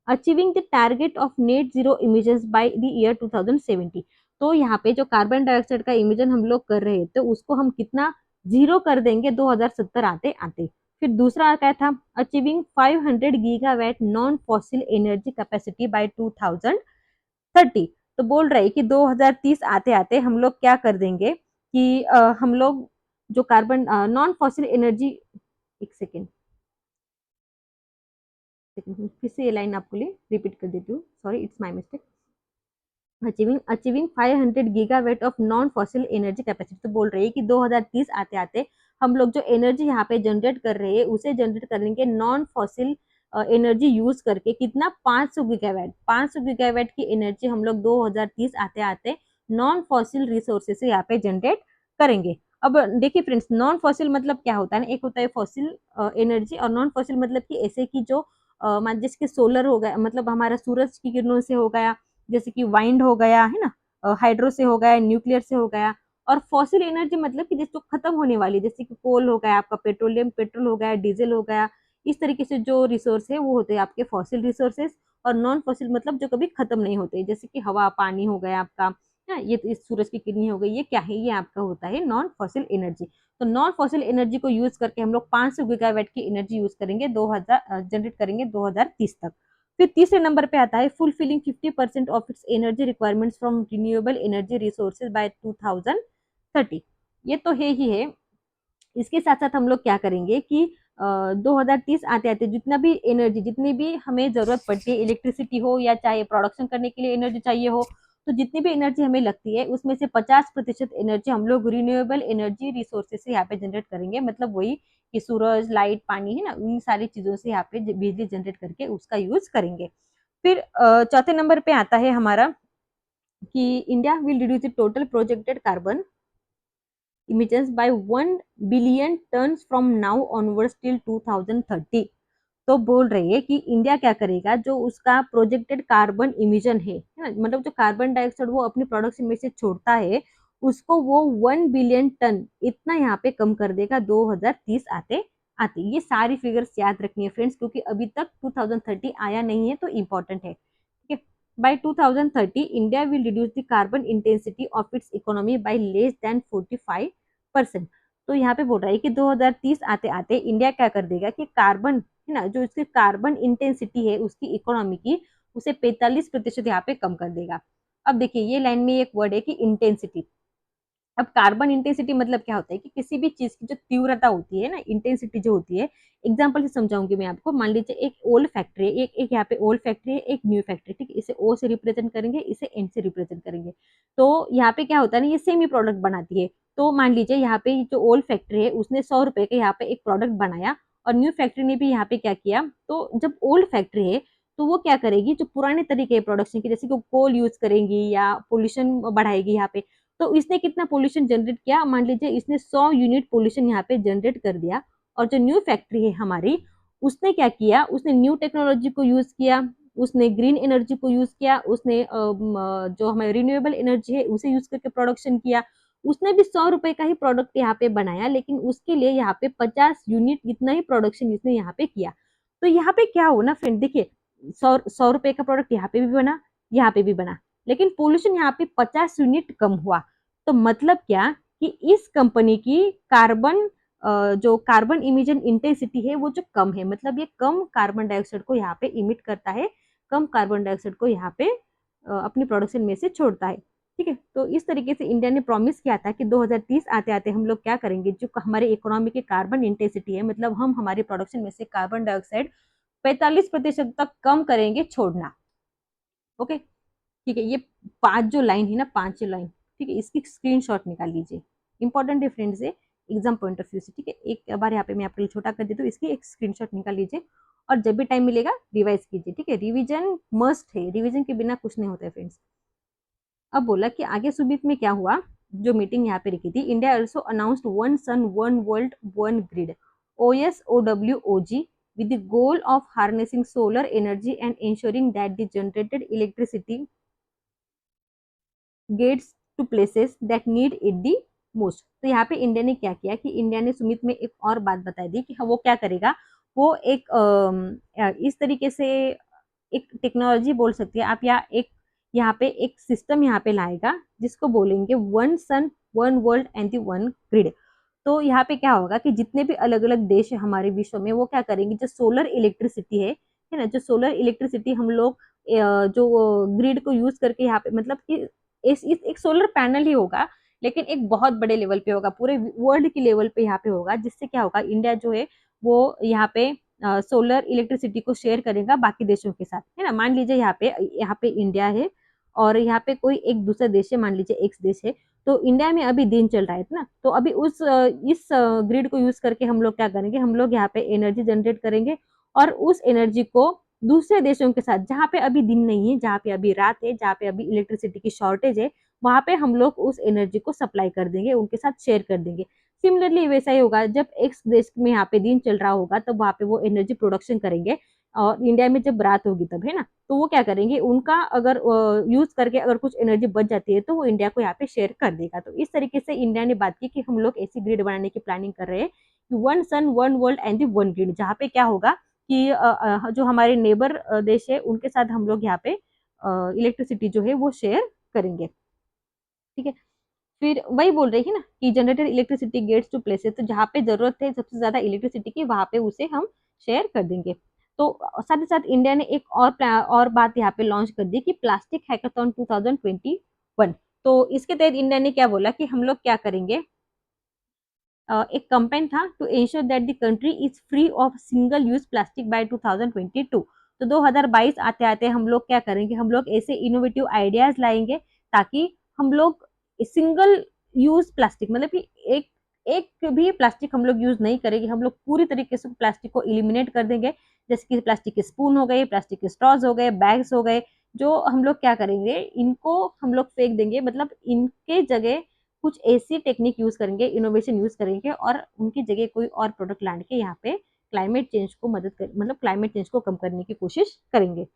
S1: achieving the target of net zero emissions by the year 2070। तो यहाँ पे जो कार्बन डाइऑक्साइड का इमिशन हम लोग कर रहे हैं तो उसको हम कितना जीरो कर देंगे 2070 आते आते। फिर दूसरा क्या था, achieving 500 gigawatt non fossil energy capacity by 2030। तो बोल रहे कि 2030 आते आते हम लोग क्या कर देंगे कि हम लोग जो कार्बन नॉन फॉसिल एनर्जी, एक सेकेंड फिर से ये लाइन आपको लिए रिपीट कर देती हूँ, sorry it's my mistake. Achieving 500 gigawatt of non fossil energy capacity. तो बोल रही है कि 2030 आते आते हम लोग जो एनर्जी यहाँ पे जनरेट कर रहे हैं उसे जनरेट करेंगे नॉन फॉसिल एनर्जी यूज करके। कितना, 500 गीगावाट, 500 गीगावाट की एनर्जी हम लोग 2030 आते आते नॉन फॉसिल रिसोर्सेज से यहाँ पे जनरेट करेंगे। अब देखिए फ्रेंड्स, नॉन फॉसिल मतलब क्या होता है ना, एक होता है फॉसिल एनर्जी और नॉन फॉसिल मतलब कि ऐसे की जो जिसके सोलर हो गया, मतलब हमारा सूरज की किरणों से हो गया, जैसे कि वाइंड हो गया है ना, हाइड्रो से हो गया, न्यूक्लियर से हो गया। और फॉसिल एनर्जी मतलब कि जिसको खत्म होने वाली, जैसे कि कोल हो गया आपका, पेट्रोलियम पेट्रोल हो गया, डीजल हो गया। इस तरीके से जो रिसोर्स है वो होते हैं आपके फॉसिल रिसोर्सेज। और नॉन फॉसिल मतलब जो कभी खत्म नहीं होते, जैसे कि हवा पानी हो गया आपका, है ये इस सूरज की किरणें हो गई, ये क्या है, ये आपका होता है नॉन फॉसिल एनर्जी। तो नॉन फॉसिल एनर्जी को यूज करके हम लोग 500 गीगावाट की एनर्जी यूज करेंगे 2000 जनरेट करेंगे 2030 तक। फिर तीसरे नंबर पे आता है fulfilling 50% of its energy requirements from renewable energy resources by 2030। ये तो है ही है। इसके साथ साथ हम लोग क्या करेंगे कि 2030 आते आते जितना भी एनर्जी, जितनी भी हमें जरूरत पड़ती है, इलेक्ट्रिसिटी हो या चाहे प्रोडक्शन करने के लिए एनर्जी चाहिए हो, तो जितनी भी एनर्जी हमें लगती है उसमें से 50% एनर्जी हम लोग रिन्यूएबल एनर्जी रिसोर्सेज से यहाँ पे जनरेट करेंगे। मतलब वही कि सूरज, लाइट, पानी है ना, इन सारी चीजों से यहाँ पे बिजली जनरेट करके उसका यूज करेंगे। फिर चौथे नंबर पे आता है हमारा कि India will reduce the total projected carbon emissions by 1 billion turns from now onwards till 2030। तो बोल रही है कि इंडिया क्या करेगा, जो उसका प्रोजेक्टेड कार्बन इमिशन है ना, मतलब जो कार्बन डाइऑक्साइड वो अपनी प्रोडक्शन में से छोड़ता है, उसको वो 1 बिलियन टन इतना यहाँ पे कम कर देगा 2030 आते आते। ये सारी फिगर्स याद रखनी है फ्रेंड्स, क्योंकि अभी तक 2030 आया नहीं है तो इम्पोर्टेंट है, ठीक है। By 2030, India will reduce the carbon intensity of its economy by less than 45%। तो यहाँ पे बोल रहा है कि 2030 आते आते इंडिया क्या कर देगा कि कार्बन है ना, जो इसकी कार्बन इंटेंसिटी है उसकी इकोनॉमी की, उसे 45% यहाँ पे कम कर देगा। अब देखिए ये लाइन में एक वर्ड है कि इंटेंसिटी। अब कार्बन इंटेंसिटी मतलब क्या होता है कि किसी भी चीज की जो तीव्रता होती है ना, इंटेंसिटी जो होती है, एग्जांपल से समझाऊंगी मैं आपको। मान लीजिए एक ओल्ड फैक्ट्री है, एक यहाँ पे ओल्ड फैक्ट्री है, एक न्यू फैक्ट्री, ठीक है। इसे ओ से रिप्रेजेंट करेंगे, इसे एन से रिप्रेजेंट करेंगे। तो यहाँ पे क्या होता है ना, ये सेम ही प्रोडक्ट बनाती है। तो मान लीजिए यहाँ पे जो ओल्ड फैक्ट्री है उसने 100 रुपए का यहाँ पे एक प्रोडक्ट बनाया, और न्यू फैक्ट्री ने भी यहाँ पे क्या किया, तो जब ओल्ड फैक्ट्री है तो वो क्या करेगी, जो पुराने तरीके प्रोडक्शन की, जैसे कि कोल यूज करेंगी या पोल्यूशन बढ़ाएगी यहाँ पे, तो इसने कितना पोल्यूशन जनरेट किया, मान लीजिए इसने 100 यूनिट पोल्यूशन यहाँ पे जनरेट कर दिया। और जो न्यू फैक्ट्री है हमारी, उसने क्या किया, उसने न्यू टेक्नोलॉजी को यूज किया, उसने ग्रीन एनर्जी को यूज किया, उसने जो हमारे रिन्यूएबल एनर्जी है उसे यूज करके प्रोडक्शन किया। उसने भी 100 रुपए का ही प्रोडक्ट यहाँ पे बनाया, लेकिन उसके लिए यहाँ पे 50 यूनिट इतना ही प्रोडक्शन इसने यहाँ पे किया। तो यहाँ पे क्या हो ना फ्रेंड, देखिए 100 रुपए का प्रोडक्ट यहाँ पे भी बना, यहाँ पे भी बना, लेकिन पोल्यूशन यहाँ पे 50 यूनिट कम हुआ। तो मतलब क्या कि इस कंपनी की कार्बन जो कार्बन इमिशन इंटेंसिटी है वो जो कम है, मतलब ये कम कार्बन डाइऑक्साइड को यहाँ पे इमिट करता है, कम कार्बन डाइऑक्साइड को यहाँ पे अपनी प्रोडक्शन में से छोड़ता है। ठीक है, तो इस तरीके से इंडिया ने प्रॉमिस किया था कि 2030 आते आते हम लोग क्या करेंगे, जो हमारे इकोनॉमी की कार्बन इंटेंसिटी है, मतलब हम हमारी प्रोडक्शन में से कार्बन डाइऑक्साइड 45% तक कम करेंगे छोड़ना। ओके, ठीक है, ये 5 जो लाइन है ना, 5 लाइन, ठीक है, इसकी स्क्रीनशॉट निकाल लीजिए, इंपॉर्टेंट है फ्रेंड्स, है एग्जाम पॉइंट ऑफ व्यू से। ठीक है, एक बार यहाँ पे मैं आपके लिए छोटा कर देती हूँ, इसकी एक स्क्रीनशॉट निकाल लीजिए और जब भी टाइम मिलेगा रिवाइज कीजिए। ठीक है, रिवीजन मस्ट है, रिवीजन के बिना कुछ नहीं होता है फ्रेंड्स। अब बोला कि आगे सुबीत में क्या हुआ, जो मीटिंग यहाँ पे रखी थी, India also announced one sun one world one grid, OSOWOG, with the goal of harnessing solar energy and ensuring that the generated electricity gets to places that need it the most। तो यहाँ पे India ने क्या किया कि India ने सुमित में एक और बात बता दी कि वो क्या करेगा, वो एक इस तरीके से एक टेक्नोलॉजी बोल सकती है आप, या एक यहाँ पे एक सिस्टम यहाँ पे लाएगा जिसको बोलेंगे one sun one world and the one grid. तो यहाँ पे क्या होगा कि जितने भी अलग अलग देश है हमारे विश्व में, वो क्या करेंगे, जो सोलर इलेक्ट्रिसिटी है ना, जो सोलर इलेक्ट्रिसिटी हम लोग जो ग्रिड को यूज करके यहाँ पे, मतलब कि इस एक सोलर पैनल ही होगा, लेकिन एक बहुत बड़े लेवल पे होगा, पूरे वर्ल्ड की लेवल पे यहाँ पे होगा, जिससे क्या होगा, इंडिया जो है वो यहाँ पे सोलर इलेक्ट्रिसिटी को शेयर करेगा बाकी देशों के साथ, है ना। मान लीजिए यहाँ पे इंडिया है और यहाँ पे कोई एक दूसरा देश है, मान लीजिए एक्स देश है, तो इंडिया में अभी दिन चल रहा है ना, तो अभी इस ग्रिड को यूज करके हम लोग क्या करेंगे, हम लोग यहाँ पे एनर्जी जनरेट करेंगे और उस एनर्जी को दूसरे देशों के साथ, जहाँ पे अभी दिन नहीं है, जहाँ पे अभी रात है, जहाँ पे अभी इलेक्ट्रिसिटी की शॉर्टेज है, वहां पे हम लोग उस एनर्जी को सप्लाई कर देंगे, उनके साथ शेयर कर देंगे। सिमिलरली वैसा ही होगा, जब एक देश में यहाँ पे दिन चल रहा होगा तब वहां पे वो एनर्जी प्रोडक्शन करेंगे, और इंडिया में जब रात होगी तब, है ना, तो वो क्या करेंगे, उनका अगर यूज करके अगर कुछ एनर्जी बच जाती है तो वो इंडिया को यहाँ पे शेयर कर देगा। तो इस तरीके से इंडिया ने बात की कि हम लोग ऐसी ग्रिड बनाने की प्लानिंग कर रहे हैं कि one sun one world and one grid, जहाँ पे क्या होगा कि जो हमारे नेबर देश है उनके साथ हम लोग यहाँ पे इलेक्ट्रिसिटी जो है वो शेयर करेंगे। ठीक है, फिर वही बोल रही है ना कि generated electricity gets to places, तो जहाँ पे जरूरत है सबसे ज्यादा इलेक्ट्रिसिटी की, वहां पे उसे हम शेयर कर देंगे। तो साथ ही साथ इंडिया ने एक और बात यहाँ पे लॉन्च कर दी कि प्लास्टिक हैकाथॉन 2021। तो इसके तहत इंडिया ने क्या बोला कि हम लोग क्या करेंगे, एक कैंपेन था to ensure that the country is free of single use plastic by 2022। तो 2022 आते आते हम लोग क्या करेंगे, हम लोग ऐसे इनोवेटिव आइडियाज लाएंगे ताकि हम लोग सिंगल यूज प्लास्टिक, मतलब कि एक एक भी प्लास्टिक हम लोग यूज नहीं करेंगे, हम लोग पूरी तरीके से प्लास्टिक को इलिमिनेट कर देंगे। जैसे कि प्लास्टिक के स्पून हो गए, प्लास्टिक के स्ट्रॉज हो गए, बैग्स हो गए, जो हम लोग क्या करेंगे, इनको हम लोग फेंक देंगे, मतलब इनके जगह कुछ ऐसी टेक्निक यूज करेंगे, इनोवेशन यूज करेंगे और उनकी जगह कोई और प्रोडक्ट लाने के यहाँ पे क्लाइमेट चेंज को मदद कर, मतलब क्लाइमेट चेंज को कम करने की कोशिश करेंगे।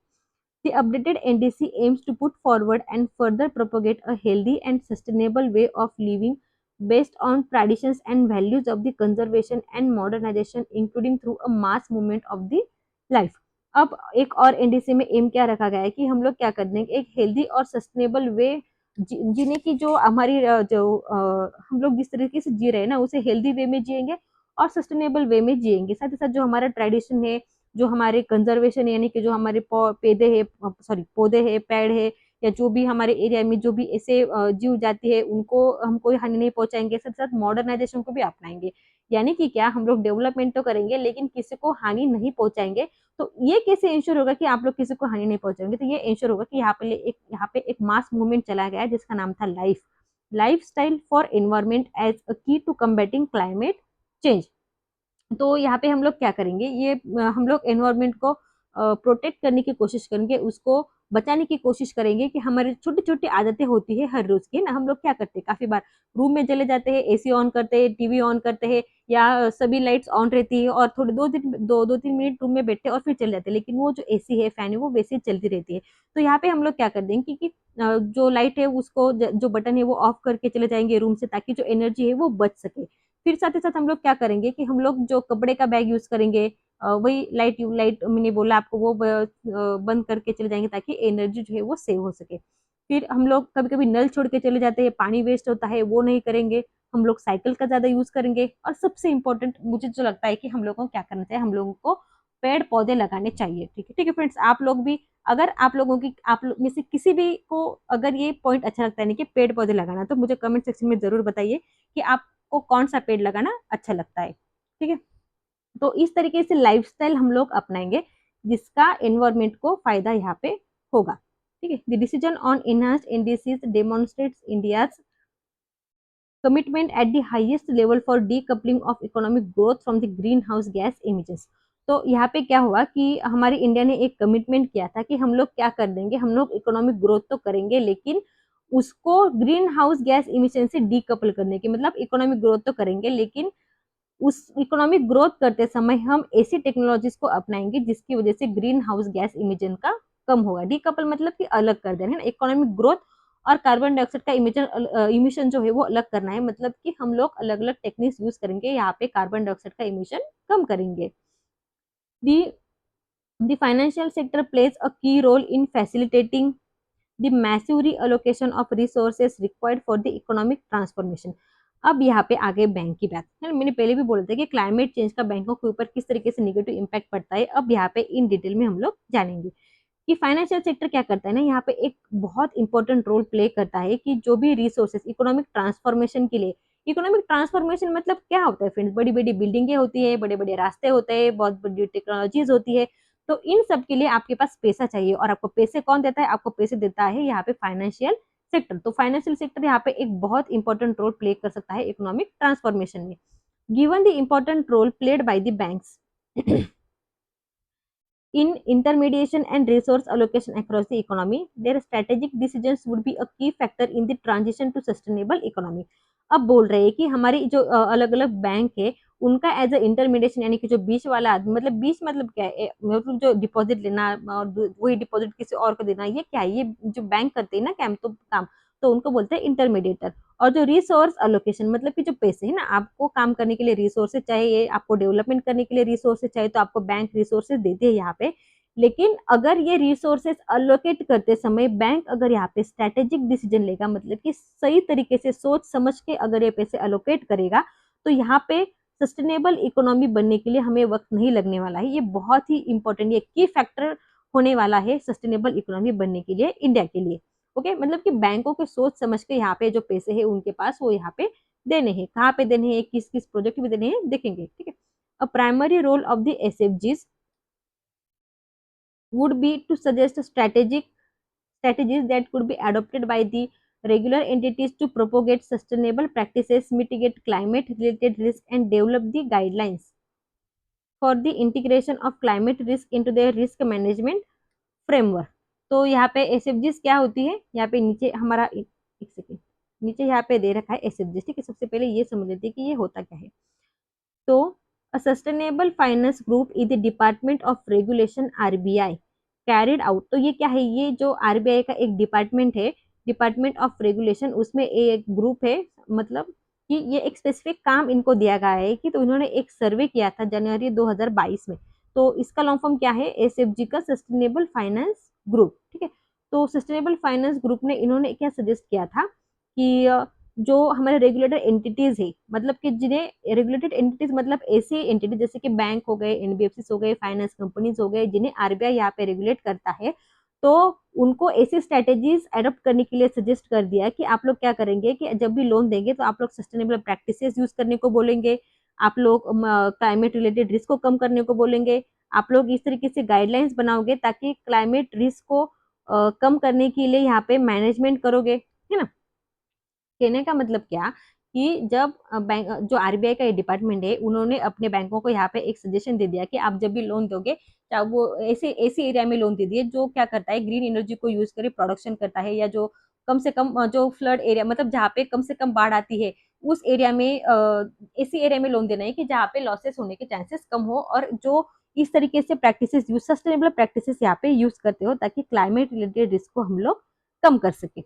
S1: The updated NDC aims to put forward and further propagate a healthy and sustainable way of living based on traditions and values of the conservation and modernization, including through a mass movement of the life। अब एक और NDC में M क्या रखा गया है कि हम लोग क्या कर देंगे, एक हेल्दी और सस्टेनेबल वे जीने की, जो हमारी हम लोग जिस तरीके से जी रहे हैं ना, उसे हेल्दी वे में जिएंगे और सस्टेनेबल वे में जिएंगे। साथ ही साथ जो हमारा ट्रेडिशन है, जो हमारे कंजर्वेशन, यानी कि जो हमारे पौधे है, पेड़ है, या जो भी हमारे एरिया में जो भी ऐसे जीव जाति है, उनको हम कोई हानि नहीं पहुंचाएंगे। साथ साथ मॉडर्नाइजेशन को भी अपनाएंगे, यानी कि क्या, हम लोग डेवलपमेंट तो करेंगे लेकिन किसी को हानि नहीं पहुंचाएंगे। तो ये कैसे इंश्योर होगा कि आप लोग किसी को हानि नहीं पहुंचाएंगे, तो ये इंश्योर होगा कि यहाँ पे एक मास मूवमेंट चला गया है जिसका नाम था lifestyle for environment as a key to कम्बेटिंग climate change. तो यहाँ पे हम लोग क्या करेंगे, ये हम लोग एनवायरमेंट को प्रोटेक्ट करने की कोशिश करेंगे, उसको बचाने की कोशिश करेंगे कि हमारी छोटी छोटी आदतें होती है हर रोज की ना, हम लोग क्या करते हैं काफी बार रूम में चले जाते हैं, एसी ऑन करते हैं, टीवी ऑन करते हैं, या सभी लाइट्स ऑन रहती है और थोड़े 2-3 मिनट रूम में बैठे और फिर चले जाते हैं, लेकिन वो जो एसी है फैन है वो वैसे ही चलती रहती है। तो यहाँ पे हम लोग क्या कर देंगे कि जो लाइट है उसको जो बटन है वो ऑफ करके चले जाएंगे रूम से, ताकि जो एनर्जी है वो बच सके। फिर साथ ही साथ हम लोग क्या करेंगे कि हम लोग जो कपड़े का बैग यूज करेंगे, वही लाइट मैंने बोला आपको वो बंद करके चले जाएंगे ताकि एनर्जी जो है वो सेव हो सके। फिर हम लोग कभी कभी नल छोड़ के चले जाते हैं, पानी वेस्ट होता है वो नहीं करेंगे। हम लोग साइकिल का ज्यादा यूज करेंगे, और सबसे इंपॉर्टेंट मुझे जो लगता है कि हम लोगों को क्या करना चाहिए, हम लोगों को पेड़ पौधे लगाने चाहिए। ठीक है, ठीक है फ्रेंड्स, आप लोग भी, अगर आप लोगों की, आप लोग में से किसी भी को अगर ये पॉइंट अच्छा लगता है नहीं कि पेड़ पौधे लगाना, तो मुझे कमेंट सेक्शन में जरूर बताइए कि आपको कौन सा पेड़ लगाना अच्छा लगता है। ठीक है, तो इस तरीके से लाइफस्टाइल हम लोग अपनाएंगे जिसका एनवायरमेंट को फायदा यहाँ पे होगा। ठीक है, the decision on enhanced indices demonstrates India's commitment at the highest level for decoupling of economic growth from the greenhouse gas emissions। तो यहाँ पे क्या हुआ कि हमारी इंडिया ने एक कमिटमेंट किया था कि हम लोग क्या कर देंगे, हम लोग इकोनॉमिक ग्रोथ तो करेंगे लेकिन उसको ग्रीन हाउस गैस इमिशन से डीकपल करने की, मतलब इकोनॉमिक ग्रोथ तो करेंगे लेकिन उस इकोनॉमिक ग्रोथ करते समय हम ऐसी टेक्नोलॉजीज को अपनाएंगे जिसकी वजह से ग्रीन हाउस गैस इमिशन का कम होगा। डीकपल मतलब कि अलग कर देना है ना, इकोनॉमिक ग्रोथ और कार्बन डाइऑक्साइड का इमिशन जो है वो अलग करना है, मतलब कि हम लोग अलग अलग टेक्निक्स यूज करेंगे यहाँ पे कार्बन डाइऑक्साइड का इमिशन कम करेंगे। दी The financial sector plays a key role in facilitating the massive reallocation of resources required for the economic transformation। अब यहाँ पे आगे बैंक की बात है, मैंने पहले भी बोला था कि क्लाइमेट चेंज का बैंकों के ऊपर किस तरीके से निगेटिव इम्पैक्ट पड़ता है। अब यहाँ पे इन डिटेल में हम लोग जानेंगे कि फाइनेंशियल सेक्टर क्या करता है ना, यहाँ पे एक बहुत इंपॉर्टेंट रोल प्ले करता है कि जो भी रिसोर्सेस इकोनॉमिक ट्रांसफॉर्मेशन के लिए, इकोनॉमिक ट्रांसफॉर्मेशन मतलब क्या होता है फ्रेंड्स, बड़ी बड़ी बिल्डिंगें होती है, बड़े बड़े रास्ते होते हैं, बहुत बड़ी टेक्नोलॉजीज होती है। तो इन सब के लिए आपके पास पैसा चाहिए, और आपको पैसे कौन देता है, आपको पैसे देता है यहाँ पे फाइनेंशियल सेक्टर। तो फाइनेंशियल सेक्टर यहाँ पे एक बहुत इंपॉर्टेंट रोल प्ले कर सकता है इकोनॉमिक ट्रांसफॉर्मेशन में। Given the important role played by the banks in intermediation and resource allocation across the economy, their strategic decisions would be a key factor in the transition to sustainable economy। अब बोल रहे हैं कि हमारी जो अलग अलग बैंक है उनका एज अ इंटरमीडिएशन, यानी कि जो बीच वाला आदमी, मतलब बीच मतलब क्या है, मतलब जो डिपॉजिट लेना और वही डिपॉजिट किसी और को देना, ये क्या है, ये जो बैंक करते हैं ना काम, तो उनको बोलते हैं इंटरमीडिएटर। और जो रिसोर्स अलोकेशन मतलब कि जो पैसे है ना, आपको काम करने के लिए रिसोर्सेज चाहिए, आपको डेवलपमेंट करने के लिए रिसोर्सेज चाहिए, तो आपको बैंक रिसोर्सेज देते हैं यहाँ पे। लेकिन अगर ये रिसोर्सेज अलोकेट करते समय बैंक अगर यहाँ पे स्ट्रेटेजिक डिसीजन लेगा, मतलब कि सही तरीके से सोच समझ के अगर ये पैसे अलोकेट करेगा, तो यहाँ पे सस्टेनेबल इकोनॉमी बनने के लिए हमें वक्त नहीं लगने वाला है। ये बहुत ही इंपॉर्टेंट, ये की फैक्टर होने वाला है सस्टेनेबल इकोनॉमी बनने के लिए इंडिया के लिए। ओके, मतलब कि बैंकों के सोच समझ के यहाँ पे जो पैसे है उनके पास वो यहाँ पे देने हैं, कहाँ पे देने हैं, किस किस प्रोजेक्ट में देने हैं, देखेंगे। ठीक है, a primary role of the SDGs would be to suggest strategies that could be adopted by the regular entities to propagate sustainable practices, mitigate climate related risk, and develop the guidelines for the integration of climate risk into their risk management framework. तो यहाँ पे एसएफजीज क्या होती है, यहाँ पे नीचे हमारा एक सेकेंड, नीचे यहाँ पे दे रखा है एसएफजीज। ठीक है, सबसे पहले ये समझ लेते हैं कि ये होता क्या है। तो a sustainable finance group is the department of regulation RBI carried out. तो ये क्या है, ये जो आरबीआई का एक डिपार्टमेंट है, डिपार्टमेंट ऑफ रेगुलेशन, उसमें एक ग्रुप है, मतलब कि ये एक स्पेसिफिक काम इनको दिया गया है कि, तो इन्होंने एक सर्वे किया था जनवरी 2022 में। तो इसका लॉन्ग फॉर्म क्या है, एसएफजी का सस्टेनेबल फाइनेंस ग्रुप। ठीक है, तो सस्टेनेबल फाइनेंस ग्रुप ने इन्होंने क्या सजेस्ट किया था कि जो हमारे रेगुलेटर एंटिटीज है, मतलब कि जिन्हें रेगुलेटेड एंटिटीज मतलब ऐसी एंटिटी जैसे कि बैंक हो गए, एनबीएफसी हो गए, फाइनेंस कंपनीज हो गए, जिन्हें आरबीआई यहाँ पे रेगुलेट करता है, तो उनको ऐसी स्ट्रेटेजीज एडॉप्ट करने के लिए सजेस्ट कर दिया कि आप लोग क्या करेंगे कि जब भी लोन देंगे तो आप लोग सस्टेनेबल प्रैक्टिसेस यूज करने को बोलेंगे, आप लोग क्लाइमेट रिलेटेड रिस्क को कम करने को बोलेंगे, आप लोग इस तरीके से गाइडलाइंस बनाओगे ताकि क्लाइमेट रिस्क को कम करने के लिए यहाँ पे मैनेजमेंट करोगे, है ना। कहने का मतलब क्या कि जब बैंक जो आरबीआई का ये डिपार्टमेंट है, उन्होंने अपने बैंकों को यहाँ पे एक सजेशन दे दिया कि आप जब भी लोन दोगे, चाहे वो ऐसे ऐसे एरिया में लोन दे दिए जो क्या करता है, ग्रीन एनर्जी को यूज करे प्रोडक्शन करता है, या जो कम से कम जो फ्लड एरिया, मतलब जहाँ पे कम से कम बाढ़ आती है, उस एरिया में ऐसी एरिया में लोन देना है कि जहाँ पे लॉसेस होने के चांसेस कम हो, और जो इस तरीके से प्रैक्टिसेस यूज, सस्टेनेबल प्रैक्टिसेस यहाँ पे यूज करते हो, ताकि क्लाइमेट रिलेटेड रिस्क को हम लोग कम कर सके।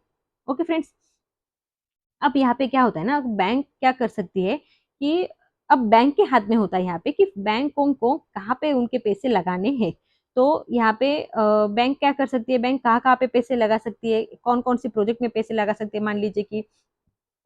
S1: ओके फ्रेंड्स, अब यहाँ पे क्या होता है ना, बैंक क्या कर सकती है कि अब बैंक के हाथ में होता है यहाँ पे कि बैंकों को कहाँ पे उनके पैसे लगाने हैं। तो यहाँ पे बैंक क्या कर सकती है, बैंक कहाँ कहाँ पे पैसे लगा सकती है, कौन कौन सी प्रोजेक्ट में पैसे लगा सकती है। मान लीजिए कि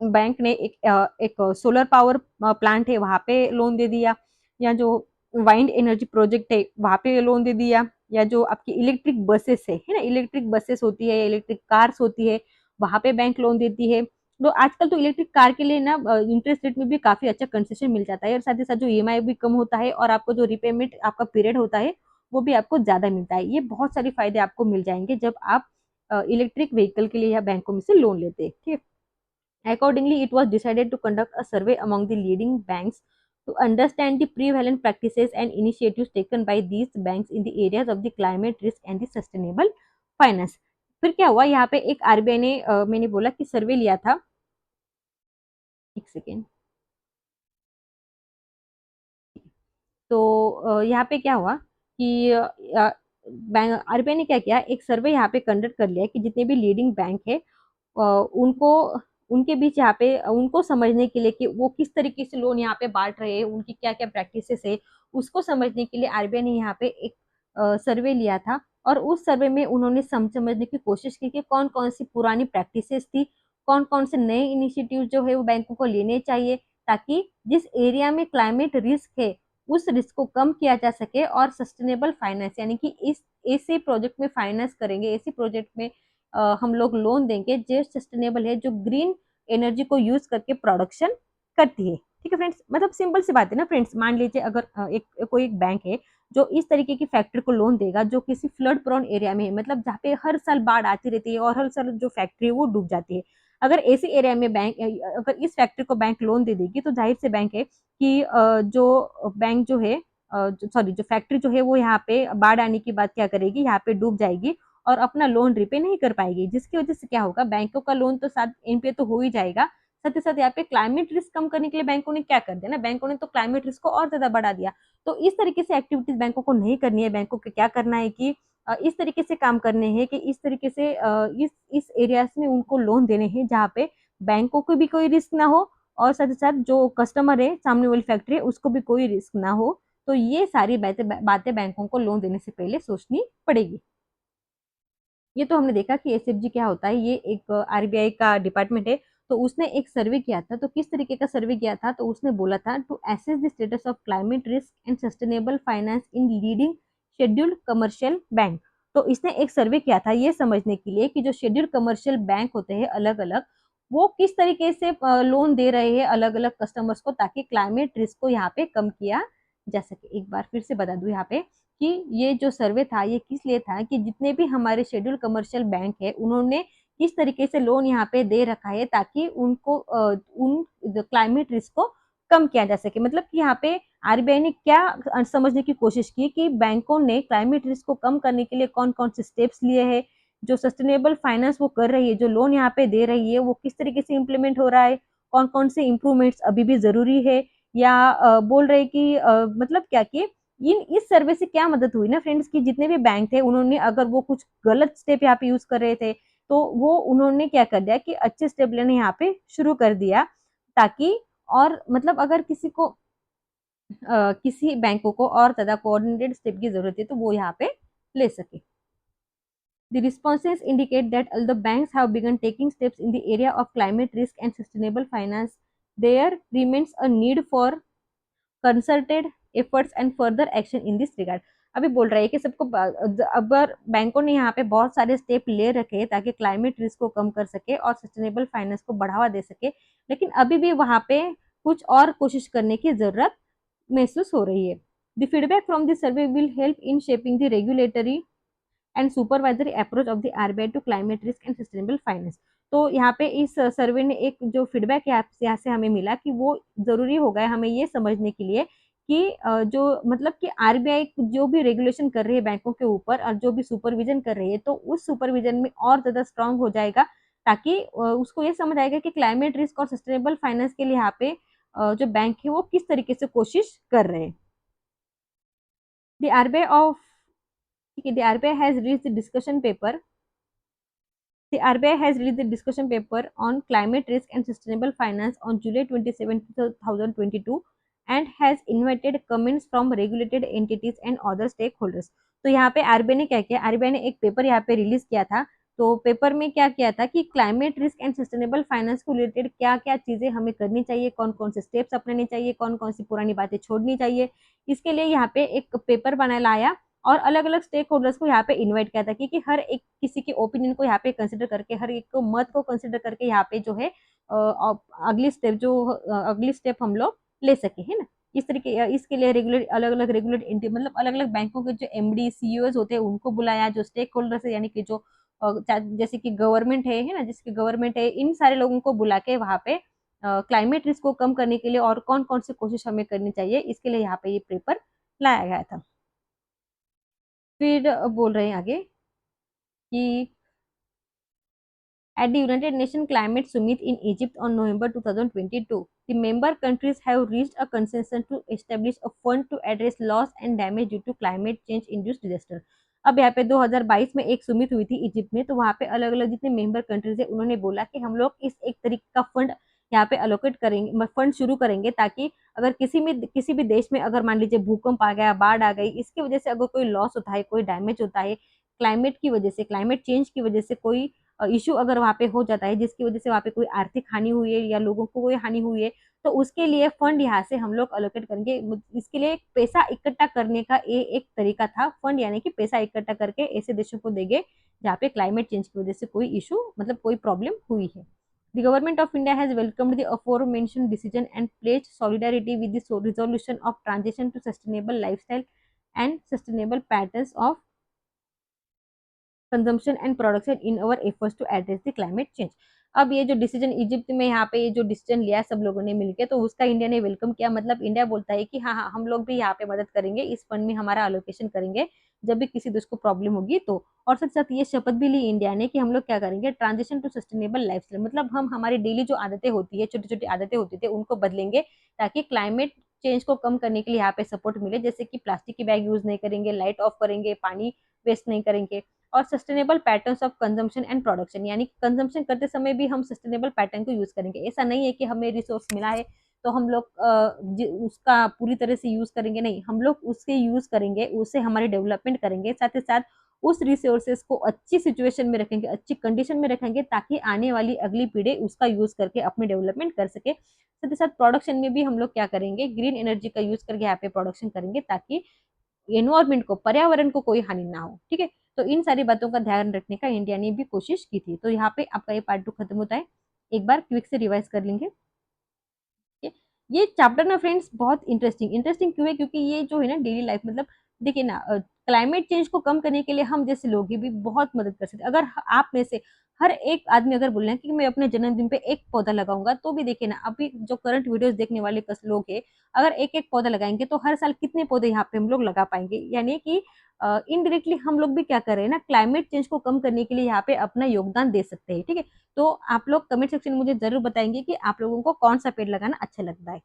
S1: बैंक ने एक सोलर पावर प्लांट है, वहां पे लोन दे दिया, या जो वाइंड एनर्जी प्रोजेक्ट है वहां पे लोन दे दिया, या जो आपकी इलेक्ट्रिक बसेस है ना, इलेक्ट्रिक बसेस होती है, इलेक्ट्रिक कार्स होती है, वहां पे बैंक लोन देती है। तो आजकल तो इलेक्ट्रिक कार के लिए ना इंटरेस्ट रेट में भी काफी अच्छा कंसेशन मिल जाता है, और साथ ही साथ जो ईएमआई भी कम होता है, और आपको जो रिपेमेंट आपका पीरियड होता है वो भी आपको ज्यादा मिलता है। ये बहुत सारे फायदे आपको मिल जाएंगे जब आप इलेक्ट्रिक व्हीकल के लिए या बैंकों में से लोन लेते हैं। ठीक है। Accordingly, it was decided to conduct a survey among the leading banks to understand the prevalent practices and initiatives taken by these banks in the areas of the climate risk and the sustainable finance. फिर क्या हुआ यहाँ पे, एक RBI ने मैंने बोला कि सर्वे लिया था। एक सेकेंड। तो यहाँ पे क्या हुआ कि बैंक आरबीआई ने क्या किया, एक सर्वे यहाँ पे कंडक्ट कर लिया कि जितने भी लीडिंग बैंक है उनको, उनके बीच यहाँ पे उनको समझने के लिए कि वो किस तरीके से लोन यहाँ पे बांट रहे हैं, उनकी क्या क्या प्रैक्टिसेस है, उसको समझने के लिए आरबीआई ने यहाँ पे एक सर्वे लिया था। और उस सर्वे में उन्होंने समझने की कोशिश की कि कौन कौन सी पुरानी प्रैक्टिसेस थी, कौन कौन से नए इनिशिएटिव जो है वो बैंकों को लेने चाहिए, ताकि जिस एरिया में क्लाइमेट रिस्क है उस रिस्क को कम किया जा सके, और सस्टेनेबल फाइनेंस यानी कि इस ऐसे प्रोजेक्ट में फाइनेंस करेंगे, ऐसे प्रोजेक्ट में हम लोग लोन देंगे जो सस्टेनेबल है, जो ग्रीन एनर्जी को यूज करके प्रोडक्शन करती है। ठीक है फ्रेंड्स, मतलब सिंपल सी बात है ना फ्रेंड्स। मान लीजिए अगर कोई एक बैंक है जो इस तरीके की फैक्ट्री को लोन देगा जो किसी फ्लड प्रोन एरिया में है, मतलब जहाँ पे हर साल बाढ़ आती रहती है और हर साल जो फैक्ट्री है वो डूब जाती है। अगर ऐसे एरिया में बैंक, अगर इस फैक्ट्री को बैंक लोन दे देगी, तो जाहिर से बैंक है कि जो बैंक जो है, सॉरी जो फैक्ट्री जो है वो यहाँ पे बाढ़ आने की बात क्या करेगी, यहाँ पे डूब जाएगी और अपना लोन रिपे नहीं कर पाएगी, जिसकी वजह से क्या होगा, बैंकों का लोन तो साथ एनपीए तो हो ही जाएगा, साथ ही साथ यहाँ पे क्लाइमेट रिस्क कम करने के लिए बैंकों ने क्या कर दिया ना, बैंकों ने तो क्लाइमेट रिस्क को और ज्यादा बढ़ा दिया। तो इस तरीके से एक्टिविटीज बैंकों को नहीं करनी है। बैंकों को क्या करना है कि इस तरीके से काम करने हैं कि इस तरीके से इस एरियाज में उनको लोन देने हैं जहाँ पे बैंकों को भी कोई रिस्क ना हो, और साथ ही साथ जो कस्टमर है, सामने वाली फैक्ट्री है, उसको भी कोई रिस्क ना हो। तो ये सारी बातें बैंकों को लोन देने से पहले सोचनी पड़ेगी। ये तो हमने देखा कि एसएफजी क्या होता है, ये एक आरबीआई का डिपार्टमेंट है। तो उसने एक सर्वे किया था, तो किस तरीके का सर्वे किया था, तो उसने बोला था to assess the status of climate risk and sustainable finance in leading scheduled commercial bank. तो इसने एक सर्वे किया था ये समझने के लिए कि जो शेड्यूल्ड कमर्शियल बैंक होते हैं अलग अलग, वो किस तरीके से लोन दे रहे हैं अलग अलग कस्टमर्स को, ताकि क्लाइमेट रिस्क को यहाँ पे कम किया जा सके। एक बार फिर से बता दूं यहाँ पे कि ये जो सर्वे था ये किस लिए था, कि जितने भी हमारे शेड्यूल कमर्शियल बैंक है उन्होंने किस तरीके से लोन यहाँ पे दे रखा है, ताकि उनको उन क्लाइमेट रिस्क को कम किया जा सके। मतलब कि यहाँ पे आरबीआई ने क्या समझने की कोशिश की कि बैंकों ने क्लाइमेट रिस्क को कम करने के लिए कौन कौन से स्टेप्स लिए हैं, जो सस्टेनेबल फाइनेंस वो कर रही है, जो लोन यहाँ पे दे रही है वो किस तरीके से इम्प्लीमेंट हो रहा है, कौन कौन से इम्प्रूवमेंट्स अभी भी जरूरी है, या बोल रहे कि मतलब क्या कि इन इस सर्वे से क्या मदद हुई ना फ्रेंड्स, कि जितने भी बैंक थे उन्होंने अगर वो कुछ गलत स्टेप यहाँ पे यूज कर रहे थे, तो वो उन्होंने क्या कर दिया कि अच्छे स्टेप लेने यहाँ पे शुरू कर दिया, ताकि और मतलब अगर किसी को किसी बैंकों को और ज्यादा कोऑर्डिनेटेड स्टेप की जरूरत है तो वो यहाँ पे ले सके। The responses indicate that although banks have begun taking steps in the area of climate risk and sustainable finance, there remains a need for concerted efforts and further action in this regard। अभी बोल रहा है कि सबको अगर बैंकों ने यहाँ पे बहुत सारे स्टेप ले रखे ताकि क्लाइमेट रिस्क को कम कर सके और सस्टेनेबल फाइनेंस को बढ़ावा दे सके, लेकिन अभी भी वहाँ पे कुछ और कोशिश करने की जरूरत महसूस हो रही है। The feedback from the survey will help in shaping the regulatory and supervisory approach of the RBI to climate risk and sustainable finance. तो यहाँ पे इस सर्वे ने एक जो फीडबैक यहाँ से हमें मिला कि वो जरूरी हो गया हमें ये समझने के लिए कि जो मतलब कि आरबीआई जो भी रेगुलेशन कर रही है बैंकों के ऊपर और जो भी सुपरविजन कर रही है, तो उस सुपरविजन में और ज्यादा स्ट्रांग हो जाएगा, ताकि उसको ये समझ आएगा कि क्लाइमेट रिस्क और सस्टेनेबल फाइनेंस के लिए यहाँ पे जो बैंक है वो किस तरीके से कोशिश कर रहे हैं। The RBI of the RBI has reached discussion paper The RBI has released a discussion paper on climate risk and sustainable finance on July 27, 2022 and has invited comments from regulated entities and other stakeholders. तो यहाँ पे RBI ने क्या किया, RBI ने एक paper यहाँ पे रिलीज किया था। तो पेपर में क्या किया था कि climate risk and sustainable finance को रिलेटेड क्या क्या चीजें हमें करनी चाहिए, कौन कौन से स्टेप्स अपनाने चाहिए, कौन कौन सी पुरानी बातें छोड़नी चाहिए, इसके लिए यहाँ पे एक पेपर बना लाया और अलग अलग स्टेक होल्डर्स को यहाँ पे इनवाइट किया था कि हर एक किसी के ओपिनियन को यहाँ पे कंसिडर करके, हर एक को मत को कंसिडर करके यहाँ पे जो है अगली स्टेप हम लोग ले सके, है ना। इस तरीके इसके लिए रेगुलर अलग अलग रेगुलेट मतलब अलग अलग बैंकों के जो एमडी सीईओज होते हैं उनको बुलाया, जो स्टेक होल्डर्स है यानी कि जो जैसे कि गवर्नमेंट है ना, जिसकी गवर्नमेंट है, इन सारे लोगों को बुला के वहाँ पे क्लाइमेट रिस्क को कम करने के लिए और कौन कौन सी कोशिश हमें करनी चाहिए, इसके लिए यहाँ पे ये पेपर लाया गया था। फिर बोल रहे हैं आगे कि at the United Nations Climate Summit in Egypt on November 2022, the member countries have reached a consensus to establish a fund to address loss and damage due to climate change induced disaster. अब यहाँ पे 2022 में एक सुमित हुई थी Egypt में, तो वहाँ पे अलग अलग जितने मेंबर कंट्रीज है उन्होंने बोला कि हम लोग इस एक तरीके का फंड यहाँ पे अलोकेट करेंगे, फंड शुरू करेंगे, ताकि अगर किसी भी देश में अगर मान लीजिए भूकंप आ गया, बाढ़ आ गई, इसकी वजह से अगर कोई लॉस होता है, कोई डैमेज होता है, क्लाइमेट की वजह से, क्लाइमेट चेंज की वजह से कोई इशू अगर वहाँ पे हो जाता है जिसकी वजह से वहाँ पे कोई आर्थिक हानि हुई है या लोगों को कोई हानि हुई है, तो उसके लिए फंड यहाँ से हम लोग अलोकेट करेंगे। इसके लिए पैसा इकट्ठा करने का ये एक तरीका था, फंड यानी कि पैसा इकट्ठा करके ऐसे देशों को देंगे जहाँ पे क्लाइमेट चेंज की वजह से कोई इशू मतलब कोई प्रॉब्लम हुई है। The government of India has welcomed the aforementioned decision and pledged solidarity with the resolution of transition to sustainable lifestyle and sustainable patterns of consumption and production in our efforts to address the climate change. अब ये जो decision Egypt में यहाँ पे ये जो decision लिया सब लोगों ने मिलकर, तो उसका इंडिया ने वेलकम किया। मतलब इंडिया बोलता है कि हाँ हाँ हम लोग भी यहाँ पे मदद करेंगे, इस फंड में हमारा अलोकेशन करेंगे जब भी किसी देश को प्रॉब्लम होगी तो। और साथ साथ ये शपथ भी ली इंडिया ने कि हम लोग क्या करेंगे, ट्रांजिशन टू सस्टेनेबल लाइफस्टाइल, मतलब हम हमारी डेली जो आदतें होती है, छोटी छोटी आदतें होती थी, उनको बदलेंगे ताकि क्लाइमेट चेंज को कम करने के लिए यहाँ पे सपोर्ट मिले। जैसे कि प्लास्टिक की बैग यूज नहीं करेंगे, लाइट ऑफ करेंगे, पानी वेस्ट नहीं करेंगे, और sustainable patterns of consumption and production, यानी कंजम्पशन करते समय भी हम सस्टेनेबल पैटर्न को यूज करेंगे। ऐसा नहीं है कि हमें रिसोर्स मिला है तो हम लोग उसका पूरी तरह से यूज करेंगे, नहीं, हम लोग उसके यूज करेंगे, उससे हमारी डेवलपमेंट करेंगे, साथ ही साथ उस रिसोर्सेज को अच्छी सिचुएशन में रखेंगे, अच्छी कंडीशन में रखेंगे, ताकि आने वाली अगली पीढ़ी उसका यूज करके अपनी डेवलपमेंट कर सके। साथ ही साथ प्रोडक्शन में भी हम लोग क्या करेंगे, ग्रीन एनर्जी का यूज करके यहाँ पे प्रोडक्शन करेंगे ताकि एनवायरमेंट को, पर्यावरण को कोई हानि ना हो। ठीक है, तो इन सारी बातों का ध्यान रखने का इंडिया ने भी कोशिश की थी। तो यहाँ पे आपका ये पार्ट 2 खत्म होता है। एक बार क्विक से रिवाइज कर लेंगे। ये चैप्टर ना फ्रेंड्स बहुत इंटरेस्टिंग इंटरेस्टिंग क्यों है, क्योंकि ये जो है ना डेली लाइफ, मतलब देखिए ना, क्लाइमेट चेंज को कम करने के लिए हम जैसे लोग भी बहुत मदद कर सकते हैं। अगर आप में से हर एक आदमी अगर बोल रहे हैं कि मैं अपने जन्मदिन पे एक पौधा लगाऊंगा, तो भी देखिए ना, अभी जो करंट वीडियोस देखने वाले कस लोग हैं, अगर एक एक पौधा लगाएंगे तो हर साल कितने पौधे यहाँ पे हम लोग लगा पाएंगे। यानी कि इनडायरेक्टली हम लोग भी क्या कर रहे हैं ना, क्लाइमेट चेंज को कम करने के लिए यहाँ पे अपना योगदान दे सकते हैं। ठीक है, तो आप लोग कमेंट सेक्शन में मुझे जरूर बताएंगे कि आप लोगों को कौन सा पेड़ लगाना अच्छा लगता है।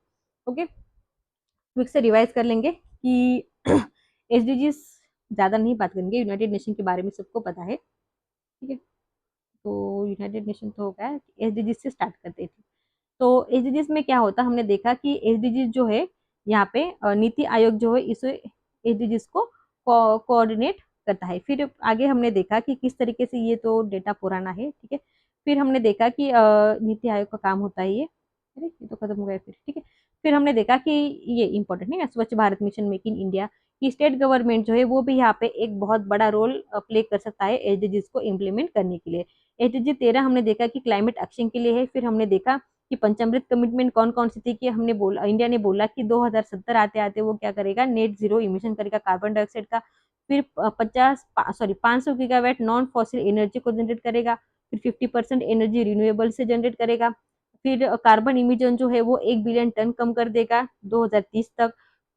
S1: ओके, क्विक से रिवाइज कर लेंगे कि एसडीजीज ज्यादा नहीं बात करेंगे, यूनाइटेड नेशन के बारे में सबको पता है। ठीक है, तो यूनाइटेड नेशन तो हो गया, एसडीजीज से स्टार्ट करते थे। तो एसडीजीज में क्या होता, हमने देखा कि एसडीजीज जो है यहाँ पे नीति आयोग जो है इस एसडीजीज को कोऑर्डिनेट करता है। फिर आगे हमने देखा कि किस तरीके से, ये तो डेटा पुराना है, ठीक है। फिर हमने देखा कि नीति आयोग का काम होता है ये, अरे ये तो खत्म हो गया। फिर ठीक है, फिर हमने देखा कि ये इंपॉर्टेंट है, स्वच्छ Bharat mission make in India की स्टेट गवर्नमेंट जो है वो भी यहाँ पे एक बहुत बड़ा रोल प्ले कर सकता है एसडीजीज को इम्प्लीमेंट करने के लिए। एसडीजी 13 हमने देखा कि क्लाइमेट एक्शन के लिए है। फिर हमने देखा कि पंचामृत कमिटमेंट कौन कौन सी थी, कि हमने बोला, इंडिया ने बोला कि 2070 आते आते वो क्या करेगा, नेट जीरो इमिशन करेगा कार्बन डाइऑक्साइड का। फिर 50 sorry 500 gigawatt non fossil energy को जनरेट करेगा। फिर 50% एनर्जी रिन्यूएबल से जनरेट करेगा। फिर कार्बन इमिशन जो है वो 1 बिलियन टन कम कर देगा 2030 तक।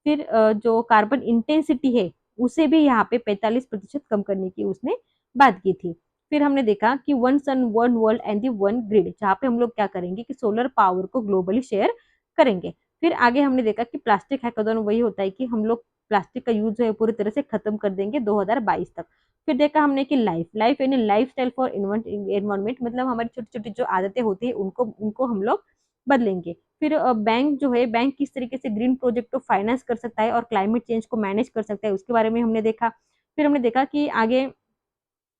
S1: फिर जो कार्बन इंटेंसिटी है उसे भी यहाँ पे 45% कम करने की उसने बात की थी। फिर हमने देखा कि one sun one world and the one grid, जहाँ पे हम लोग क्या करेंगे कि सोलर पावर को ग्लोबली शेयर करेंगे। फिर आगे हमने देखा कि प्लास्टिक हैकाथॉन वही होता है कि हम लोग प्लास्टिक का यूज जो है पूरी तरह से खत्म कर देंगे 2022 तक। फिर देखा हमने कि लाइफ लाइफ यानी लाइफ स्टाइल फॉर एनवायरमेंट, मतलब हमारी छोटी छोटी जो आदतें होती है उनको उनको हम लोग बदलेंगे। फिर बैंक जो है, बैंक किस तरीके से ग्रीन प्रोजेक्ट को फाइनेंस कर सकता है और क्लाइमेट चेंज को मैनेज कर सकता है उसके बारे में हमने देखा। फिर हमने देखा कि आगे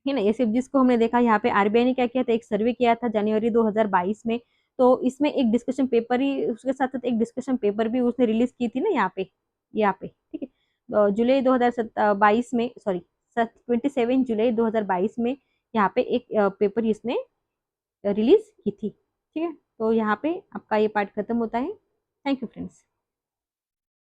S1: है ना, एसएफजीस को हमने देखा। यहाँ पे आरबीआई ने क्या किया था, एक सर्वे किया था जनवरी 2022 में। तो इसमें एक डिस्कशन पेपर ही उसके साथ साथ एक डिस्कशन पेपर भी उसने रिलीज की थी ना यहाँ पे ठीक है। जुलाई 2022 में, सॉरी 27 जुलाई 2022 में यहाँ पे एक पेपर इसने रिलीज की थी। ठीक है, तो यहाँ पे आपका ये पार्ट खत्म होता है। Thank you friends.